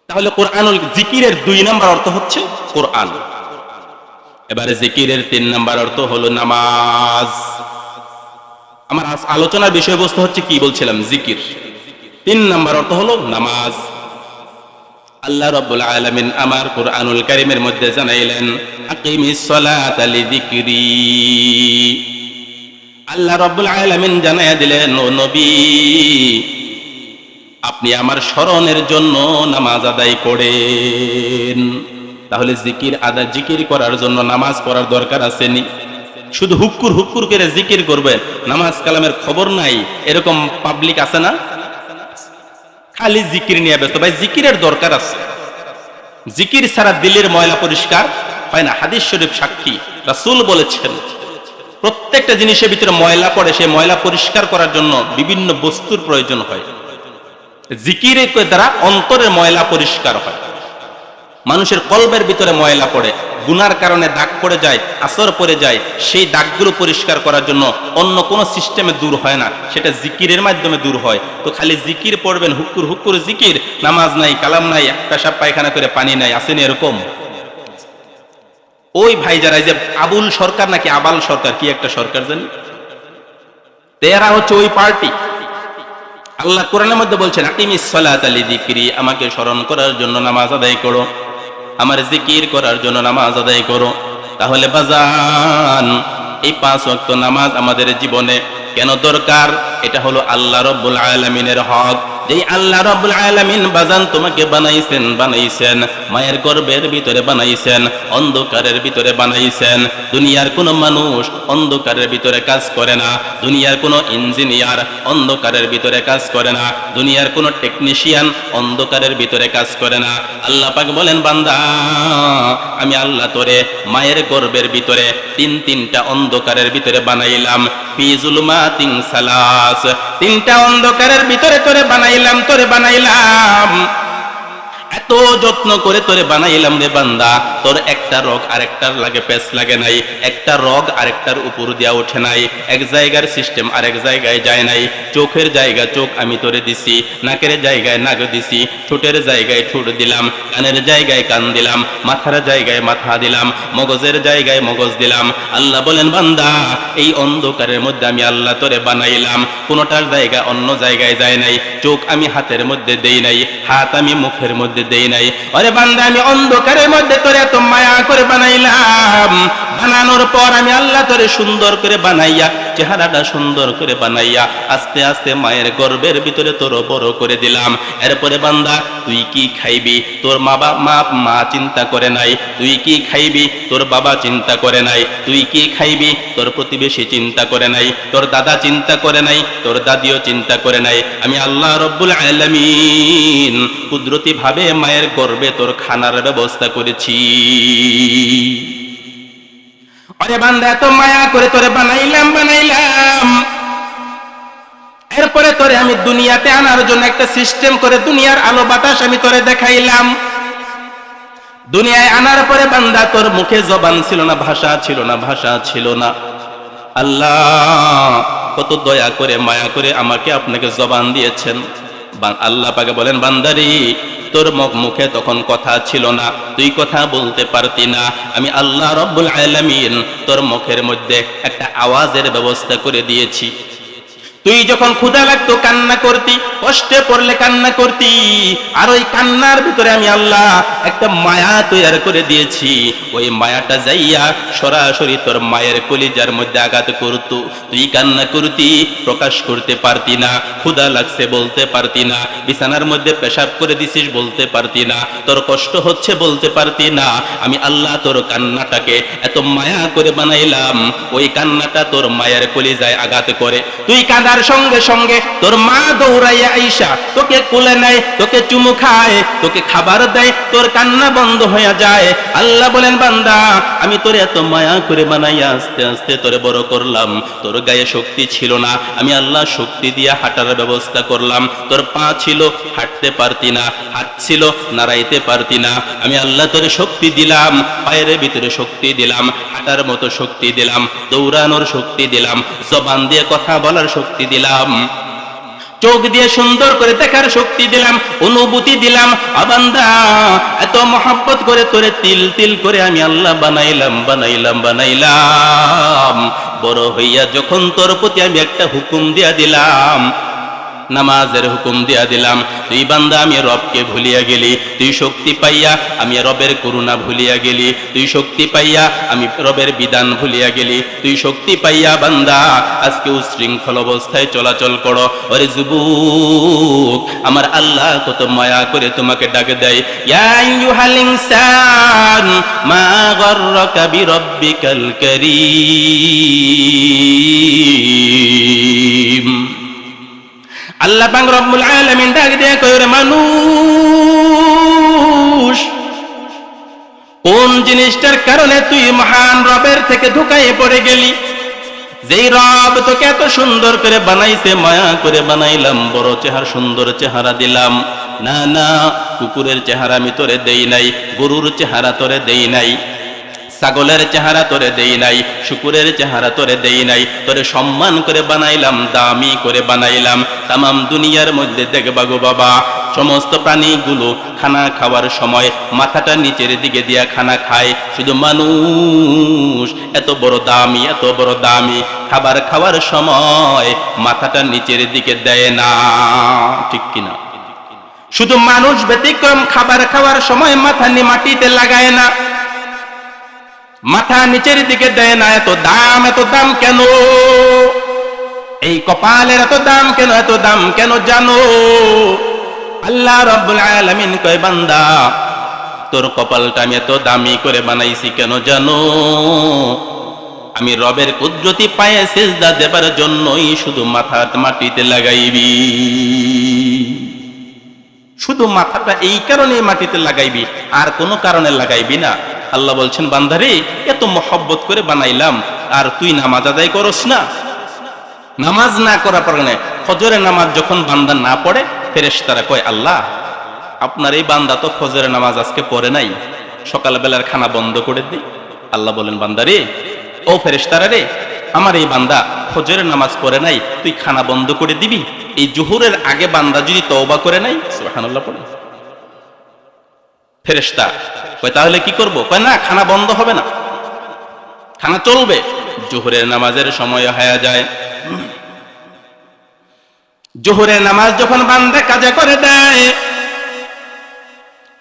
তাহলে কোরআনুল জিকিরের 2 নাম্বার অর্থ হচ্ছে কোরআন। এবারে জিকিরের 3 নাম্বার অর্থ হলো নামাজ। আমার আলোচনার বিষয়বস্তু হচ্ছে কি বলছিলাম, জিকির। 3 নাম্বার অর্থ হলো নামাজ। আল্লাহ রাব্বুল আলামিন আমার কোরআনুল কারীমের মধ্যে জানাইলেন, আকিমিস সালাতা লিযিকরি। আল্লাহ রাব্বুল আলামিন জানায়া দিলেন, ও নবী আপনি আমার স্মরণের জন্য নামাজ আদায় করেন। তাহলে জিকির করার জন্য নামাজ পড়ার দরকার আসেনি? শুধু হুক্কুর হুক্কুর করে জিকির করবেন, নামাজ কালামের খবর নাই, এরকম পাবলিক আছে না? খালি জিকির নিয়ে ব্যস্ত। ভাই জিকিরের দরকার আছে। জিকির ছাড়া দিলের ময়লা পরিষ্কার হয় না। হাদিস শরীফ সাক্ষী, রাসূল বলেছেন প্রত্যেকটা জিনিসের ভিতরে ময়লা পড়ে, সেই ময়লা পরিষ্কার করার জন্য বিভিন্ন বস্তুর প্রয়োজন হয়। জিকিরের দ্বারা অন্তরের ময়লা পরিষ্কার হয়। মানুষের কলবের ভিতরে ময়লা পড়ে, গুনার কারণে দাগ পড়ে যায়, আসর পড়ে যায়, সেই দাগগুলো পরিষ্কার করার জন্য অন্য কোনো সিস্টেমে দূর হয় না, সেটা জিকিরের মাধ্যমে দূর হয়। তো খালি জিকির পড়বেন, হুক্কুর হুক্কুর জিকির, নামাজ নাই, কালাম নাই, পেশাব পায়খানা করে পানি নাই, আসেনি এরকম? ওই ভাই যারা যে আবুল সরকার নাকি আবাল সরকার, কি একটা সরকার জানি, তেরা হচ্ছে ওই পার্টি। আল্লাহ কোরআনের মধ্যে বলছেন, আকিমিস সালাতা লিযিকরি, আমাকে স্মরণ করার জন্য নামাজ আদায় করো, আমার জিকির করার জন্য নামাজ আদায় করো। তাহলে বাজান এই 5 ওয়াক্ত নামাজ আমাদের জীবনে কেন দরকার? এটা হলো আল্লাহ রাব্বুল আলামিনের হক। যেই আল্লাহ রাব্বুল আলামিন বাজান তোমাকে বানাইছেন মায়ের গর্ভের ভিতরে বানাইছেন, অন্ধকারের ভিতরে বানাইছেন। দুনিয়ার কোনো মানুষ অন্ধকারের ভিতরে কাজ করে না, দুনিয়ার কোনো ইঞ্জিনিয়ার অন্ধকারের ভিতরে কাজ করে না, দুনিয়ার কোনো টেকনিশিয়ান অন্ধকারের ভিতরে কাজ করে না। আল্লাহ পাক বলেন, বান্দা আমি আল্লাহ তোরে মায়ের গর্ভের ভিতরে 3টা অন্ধকারের ভিতরে বানাইলাম। ফি যুলুমাতিন সালাস, 3টা অন্ধকারের ভিতরে তোরে বানাইলাম। এত যত্ন করে তোরে বানাইলাম রে বান্দা, তোর একটা রগ আরেকটার লাগে পেছ লাগে নাই, একটা রগ আরেকটার উপর দিয়া ওঠে নাই, এক জায়গার সিস্টেম আরেক জায়গায় যায় নাই। চোখের জায়গা চোখ আমি তোরে দিছি, নাকের জায়গায় নাক দিছি, ঠোঁটের জায়গায় ঠোঁট দিলাম, কানের জায়গায় কান দিলাম, মাথার জায়গায় মাথা দিলাম, মগজের জায়গায় মগজ দিলাম। আল্লাহ বলেন, বান্দা এই অন্ধকারের মধ্যে আমি আল্লাহ তোরে বানাইলাম, কোনোটার জায়গা অন্য জায়গায় যায় নাই। চোখ আমি হাতের মধ্যে দেই নাই, হাত আমি মুখের মধ্যে দেই নাই। আরে বান্দা আমি অন্ধকারের মধ্যে তোরে এত মায়া করে বানাইলাম, বানানোর পর আমি আল্লাহ তোরে সুন্দর করে বানাইয়া, চেহারাটা সুন্দর করে বানাইয়া আস্তে আস্তে মায়ের গর্ভের ভিতরে তোর বড় করে দিলাম। এরপরে বান্দা তুই কি খাইবি তোর মা চিন্তা করে নাই, তুই কি খাইবি তোর বাবা চিন্তা করে নাই, তুই কি খাইবি তোর প্রতিবেশী চিন্তা করে নাই, তোর দাদা চিন্তা করে নাই, তোর দাদিও চিন্তা করে নাই। আমি আল্লাহ রব্বুল আলামিন কুদরতি ভাবে মায়ের গর্ভে তোর খানার ব্যবস্থা করেছি। আরে বান্দা এত মায়া করে তোরে বানাইলাম, এরপরে তোরে আমি দুনিয়াতে আনার জন্য একটা সিস্টেম করে দুনিয়ার আলো বাতাস আমি তোরে দেখাইলাম। দুনিয়ায় আনার পরে বান্দা তোর মুখে জবান ছিল না, ভাষা ছিল না। আল্লাহ কত দয়া করে মায়া করে আমাকে আপনাকে জবান দিয়েছেন। আল্লাহ পাকে বলেন, বান্দারি তোর মুখে তখন কথা ছিল না, তুই কথা বলতে পারতি না, আমি আল্লাহ রব্বুল আলামিন তোর মুখের মধ্যে একটা আওয়াজের ব্যবস্থা করে দিয়েছি। তুই যখন ক্ষুধা লাগতো কান্না করতি, কষ্টে পড়লে কান্না করতি, আর ওই কান্নার ভিতরে আমি আল্লাহ একটা মায়া তৈরি করে দিয়েছি। ওই মায়াটা যাইয়া সরাসরি তোর মায়ের কলিজার মধ্যে আঘাত করতো। তুই কান্না করতি, প্রকাশ করতে পারতি না। ক্ষুধা লাগছে বলতে পারতি না। বিছানার মধ্যে পেশাব করে দিছিস বলতে পারতি না। তোর কষ্ট হচ্ছে বলতে পারতি না। আমি আল্লাহ তোর কান্নাটাকে এত মায়া করে বানাইলাম, ওই কান্নাটা তোর মায়ের কলিজায় আঘাত করে। তুই কাঁদার সঙ্গে সঙ্গে তোর মা দৌড়াইয়া আইসা তোকে কোলে নেয়, তোকে চুমু খায়, তোকে খাবার দেয়, তোর কান্না বন্ধ হয়ে যায়। আল্লাহ বলেন, বান্দা আমি তোরে এত মায়া করে বানাইয়া আস্তে আস্তে তোরে বড় করলাম। তোর গায়ে শক্তি ছিল না, আমি আল্লাহ শক্তি দিয়ে হাঁটার ব্যবস্থা করলাম। তোর পা ছিল, হাঁটতে পারতি না, হাত ছিল, নাড়াইতে পারতি না, আমি আল্লাহ তোরে শক্তি দিলাম। পায়ের ভিতরে শক্তি দিলাম, হাঁটার মতো শক্তি দিলাম, দৌড়ানোর শক্তি দিলাম, জবান দিয়ে কথা বলার শক্তি দিলাম, চোখ দিয়ে সুন্দর করে দেখার শক্তি দিলাম, অনুভূতি দিলাম। বান্দা এত মহব্বত করে তোরে তিল তিল করে আমি আল্লাহ বানাইলাম বানাইলাম বানাইলাম। বড় হইয়া যখন তোর প্রতি আমি একটা হুকুম দিয়া দিলাম, নামাজের হুকুম দিয়া দিলাম, তুই বান্দা আমি রবকে ভুলিয়া গেলি। তুই শক্তি পাইয়া আমি রবের করুণা ভুলিয়া গেলি। তুই শক্তি পাইয়া আমি রবের বিধান ভুলিয়া গেলি। তুই শক্তি পাইয়া বান্দা আজকে উশৃঙ্খল অবস্থায় চলাচল করো। ওরে যুবক, আমার আল্লাহ কত মায়া করে তোমাকে ডাক দেয়, ইয়া আইয়ুহাল ইনসান মা গররাকা বিরব্বিকাল কারীম। আল্লাহ পাক রব্বুল আলামিন ডাক দিয়ে কয়, রে মানুষ, কোন জিনিসটার কারণে তুই মহান রবের থেকে ধোঁকায় পড়ে গেলি? যেই রব তোকে এত সুন্দর করে বানাইছে, মায়া করে বানাইলাম, বড় চেহারা, সুন্দর চেহারা দিলাম। না না, কুকুরের চেহারা আমি তোরে দেই নাই, গরুর চেহারা তোরে দেই নাই, ছাগলের চেহারা তোরে দেই নাই, শুকুরের চেহারা তোরে দেই নাই। তোরে সম্মান করে বানাইলাম, দামি করে বানাইলাম। তামাম দুনিয়ার মধ্যে দেখবা গো বাবা, সমস্ত প্রাণীগুলো খানা খাওয়ার সময় মাথাটা নিচের দিকে দিয়া খানা খায়, শুধু মানুষ এত বড় দামি, এত বড় দামি, খাবার খাওয়ার সময় মাথাটা নিচের দিকে দেয় না। ঠিক কিনা? শুধু মানুষ ব্যতিক্রম, খাবার খাওয়ার সময় মাথা মাটিতে লাগায় না, মাথা নিচের দিকে দেয় না। এত দাম, এত দাম কেন? এই কপালের এত দাম কেন? এত দাম কেন জানো? আল্লাহ রাব্বুল আলামিন কয়, বান্দা তোর কপালটা আমি এত দামি করে বানাইছি কেন জানো? আমি রবের কুদরতি পায়ে সিজদা দেবার জন্যই শুধু মাথা মাটিতে লাগাইবি। শুধু মাথাটা এই কারণে মাটিতে লাগাইবি, আর কোনো কারণে লাগাইবি না। আল্লাহ বলছেন, বান্দারে এত মহব্বত করে বানাইলাম, আর তুই নামাজ আদায় করস না। নামাজ না করার কারণে ফজরের নামাজ যখন বান্দা না পড়ে, ফেরেশতারা কয়, আল্লাহ আপনার এই বান্দা তো ফজরের নামাজ আজকে পড়ে নাই, সকালবেলার খানা বন্ধ করে দিই। আল্লাহ বলেন, বান্দারে, ও ফেরেশতারা রে, আমার এই বান্দা ফজরের নামাজ পড়ে নাই, তুই খানা বন্ধ করে দিবি? এই জোহরের আগে বান্দা যদি তওবা করে নাই, সুবহানাল্লাহ পড়ে। ফেরেশতা কয়, তাহলে কি করব? কয়, না, খানা বন্ধ হবে না, খানা চলবে। জোহরের নামাজের সময় হয়ে যায়। জোহরের নামাজ যখন বান্দা কাজা করে দেয়,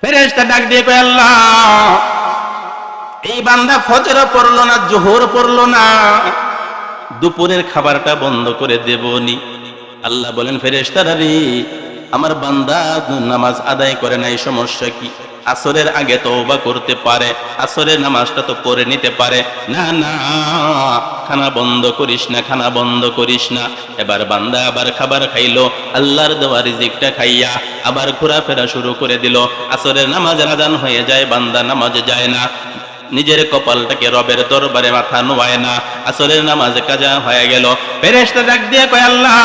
ফেরেশতা ডাক দিয়ে কয়, আল্লাহ এই বান্দা ফজর পড়লো না, জোহর পড়লো না, দুপুরের খাবারটা বন্ধ করে দেবনি। আল্লাহ বলেন, ফেরেশতারা রে, আমার বান্দা নামাজ আদায় করে নাই, সমস্যা কি? আসরের আগে তওবা করতে পারে, আসরের নামাজটা তো পড়ে নিতে পারে। না না, খানা বন্ধ করিস না, খানা বন্ধ করিস না। এবার বান্দা আবার খাবার খাইলো, আল্লাহর দেওয়া রিজিকটা খাইয়া আবার ঘোরাফেরা শুরু করে দিল। আসরের নামাজের আজান হয়ে যায়, বান্দা নামাজে যায় না, নিজের কপালটাকে রবের দরবারে মাথা নোয়ায় না, আসরের নামাজ কাজা হয়ে গেল। ফেরেশতা ডাক দিয়ে কয়, আল্লাহ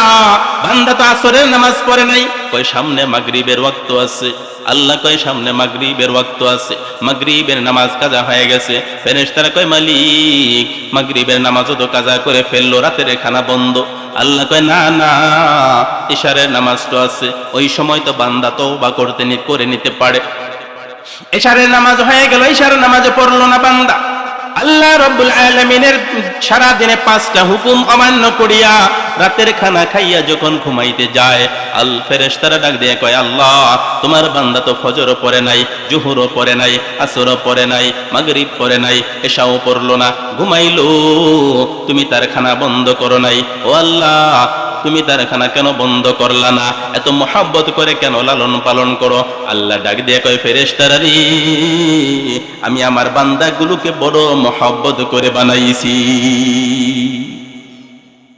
বান্দা তো আসরের নামাজ পড়ে নাই। কয়, সামনে মাগরিবের ওয়াক্ত আছে। আল্লাহ কয়, সামনে মাগরিবের ওয়াক্ত আছে, মাগরিবের নামাজ কাজা হয়ে গেছে। ফেরেশতারা কয়, মালিক মাগরিবের নামাজও তো কাজা করে ফেললো, রাতের খানা বন্ধ। আল্লাহ কয়, না না, ইশারের নামাজ তো আছে, ওই সময় তো বান্দা তওবা করে নিতে পারে। ইশারের নামাজ হয়ে গেল, ইশারের নামাজে পড়লো না বান্দা। আল্লাহ রাব্বুল আলামিনের সারা দিনে 5টা হুকুম অমান্য করিয়া রাতের খানা খাইয়া যখন ঘুমাইতে যায়, আল ফেরেশতারা ডাক দিয়ে কয়, আল্লাহ তোমার বান্দা তো ফজরও পড়ে নাই, জোহরও পড়ে নাই, আসরও পড়ে নাই, মাগরিব পড়ে নাই, এশাও পড়লো না, ঘুমাইলো, তুমি তার খানা বন্ধ করো নাই। ও আল্লাহ, তুমি তার খানা কেন বন্ধ করলা না? এত মহব্বত করে কেন লালন পালন করো? আল্লাহ ডাক দিয়ে কয়, ফেরেশতারা রে, আমি আমার বান্দাগুলোকে বড় মহব্বত করে বানাইছি,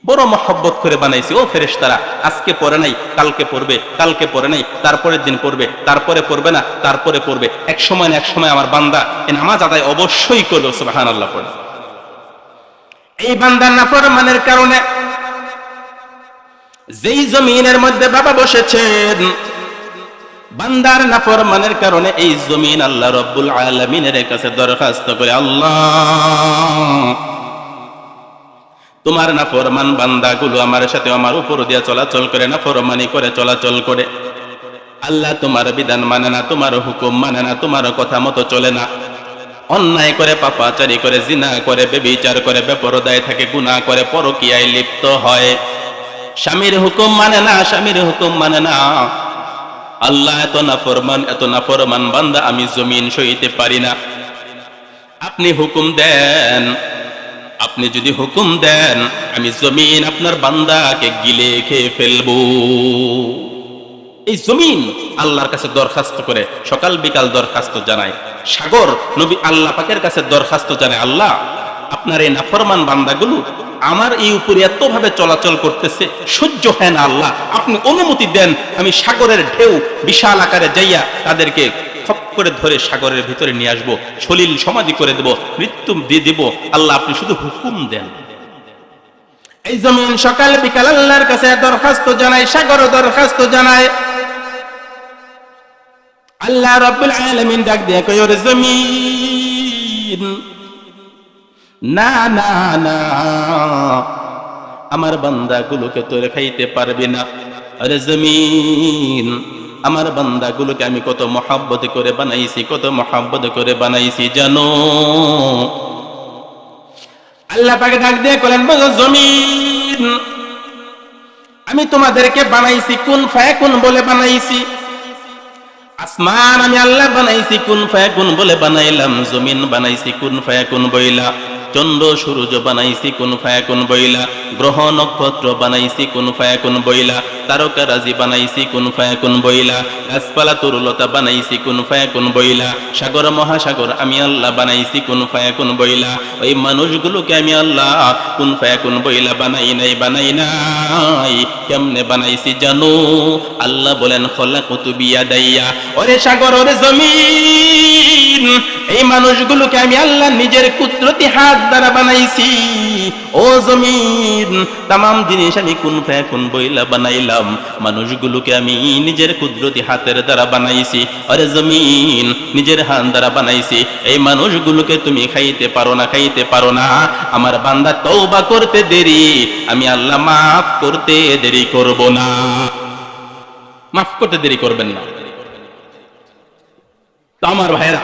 বড় মহব্বত করে বানাইছি। ও ফেরেশতারা, আজকে পড়ে নাই, কালকে পড়বে, কালকে পড়ে নাই, তারপরের দিন পড়বে, তারপরে পড়বে না, তারপরে পড়বে, এক সময় না এক সময় আমার বান্দা এই নামাজ আদায় অবশ্যই করবে। সুবহানাল্লাহ পড়ে। এই বান্দার নাফরমানের কারণে যেই জমিনের মধ্যে বাবা বসেছেন, বান্দার নাফরমানের কারণে এই জমিন আল্লাহ রাব্বুল আলামিনের কাছে দরখাস্ত করে, আল্লাহ তোমার নাফরমান বান্দাগুলো আমার সাথে আমার উপর দিয়ে চলাচল করে, নাফরমানি করে চলাচল করে। আল্লাহ তোমার বিধান মানে না, তোমার হুকুম মানে না, তোমার কথা মতো চলে না, অন্যায় করে, পাপাচারী করে, জিনা করে, ব্যভিচার করে, বেপরদায় থাকে, গুনাহ করে, পরকীয়ায় লিপ্ত হয়, স্বামীর হুকুম মানে না, স্বামীর হুকুম মানে না। আল্লাহ এত নাফরমান বান্দা আমি জমিন সইতে পারি না, আপনি হুকুম দেন। আপনি যদি হুকুম দেন, আমি জমিন আপনার বান্দাকে গিলে খেয়ে ফেলবো। এই জমিন আল্লাহর কাছে দরখাস্ত করে, সকাল বিকাল দরখাস্ত জানায়। সাগর নবী আল্লাহ পাকের কাছে দরখাস্ত জানায়, আল্লাহ আপনার এই নাফরমান বান্দাগুলো আমার এই উপরে এতভাবে চলাচল করতেছে, সহ্য হয় না, আল্লাহ আপনি অনুমতি দেন, আমি সাগরের ঢেউ বিশাল আকারে যাইয়া তাদেরকে খপ করে ধরে সাগরের ভিতরে নিয়ে আসবো, সলিল সমাধি করে দেব, মৃত্যু দিয়ে দেব, আল্লাহ আপনি শুধু হুকুম দেন। এই জমিন সকাল বিকাল আল্লাহর কাছে দরখাস্ত জানায়, সাগর দরখাস্ত জানায়। আল্লাহ রাব্বুল আলামিন ডাক দিয়ে কয়, ওরে জমিন, না না না, আমার বান্দাগুলোকে তোরে খাইতে পারবি না। আরে জমিন, আমার বান্দাগুলোকে আমি কত মহব্বত করে বানাইছি, কত মহব্বত করে বানাইছি জানো? আল্লাহ পাক ডাক দিয়ে বলেন, জমিন, আমি তোমাদেরকে বানাইছি কুন ফায়াকুন বলে বানাইছি। আসমান আমি আল্লাহ বানাইছি কুন ফায়াকুন বলে বানাইলাম, জমিন বানাইছি কুন ফায়াকুন বইলা, চন্দ্র সূর্য বানাইছি কুন ফায়াকুন বইলা, গ্রহ নক্ষত্র বানাইছি কুন ফায়াকুন বইলা, তারকারাজি বানাইছি কুন ফায়াকুন বইলা, গাছপালা তরুলতা বানাইছি কুন ফায়াকুন বইলা, সাগর মহাসাগর আমি আল্লাহ বানাইছি কুন ফায়াকুন বইলা। ওই মানুষগুলোকে আমি আল্লাহ কুন ফায়াকুন বইলা বানাই নাই। কেমনে বানাইছি জানো? আল্লাহ বলেন, খলাকতু বিয়াদাইয়া। ওরে সাগর, ওরে জমিন, এই মানুষগুলোকে আমি আল্লাহ নিজের কুদরতি হাত দ্বারা বানাইছি। ও জমিন, তামাম জিনিস আমি কুন ফায়াকুন বইলা বানাইলাম, মানুষগুলোকে আমি নিজের কুদরতি হাতের দ্বারা বানাইছি। আরে জমিন, নিজের হাত দ্বারা বানাইছি। এই মানুষগুলোকে তুমি খাইতে পারো না, খাইতে পারো না। আমার বান্দা তওবা করতে দেরি, আমি আল্লাহ মাফ করতে দেরি করব না। মাফ করতে দেরি করবেন না। তো আমার ভাইরা,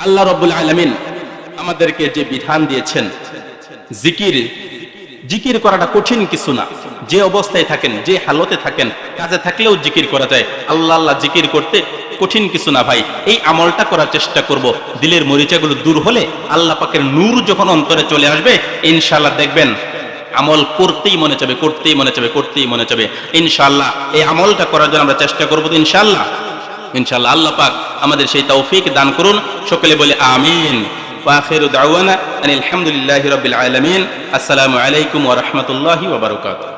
আল্লাহ রাব্বুল আলামিন আমাদেরকে যে বিধান দিয়েছেন, জিকির করাটা কঠিন কিছু না। যে অবস্থায় থাকেন, যে হালতে থাকেন, কাজে থাকলেও জিকির করা যায়। আল্লাহ আল্লাহ জিকির করতে কঠিন কিছু না ভাই। এই আমলটা করার চেষ্টা করব। দিলের মরিচাগুলো দূর হলে আল্লাহ পাকের নূর যখন অন্তরে চলে আসবে, ইনশাআল্লাহ দেখবেন আমল করতেই মনে চাবে, করতেই মনে চাবে, করতেই মনে চাবে। ইনশাআল্লাহ এই আমলটা করার জন্য আমরা চেষ্টা করব। ইনশাআল্লাহ ইনশাআল্লাহ আল্লাহ পাক আমাদের সেই তৌফিক দান করুন। সকলে বলে আমিন। ওয়া আখিরু দাওয়ানা আনিল হামদুলিল্লাহি রাব্বিল আলামিন। আসসালামু আলাইকুম ওয়া রাহমাতুল্লাহি ওয়া বারাকাতুহু।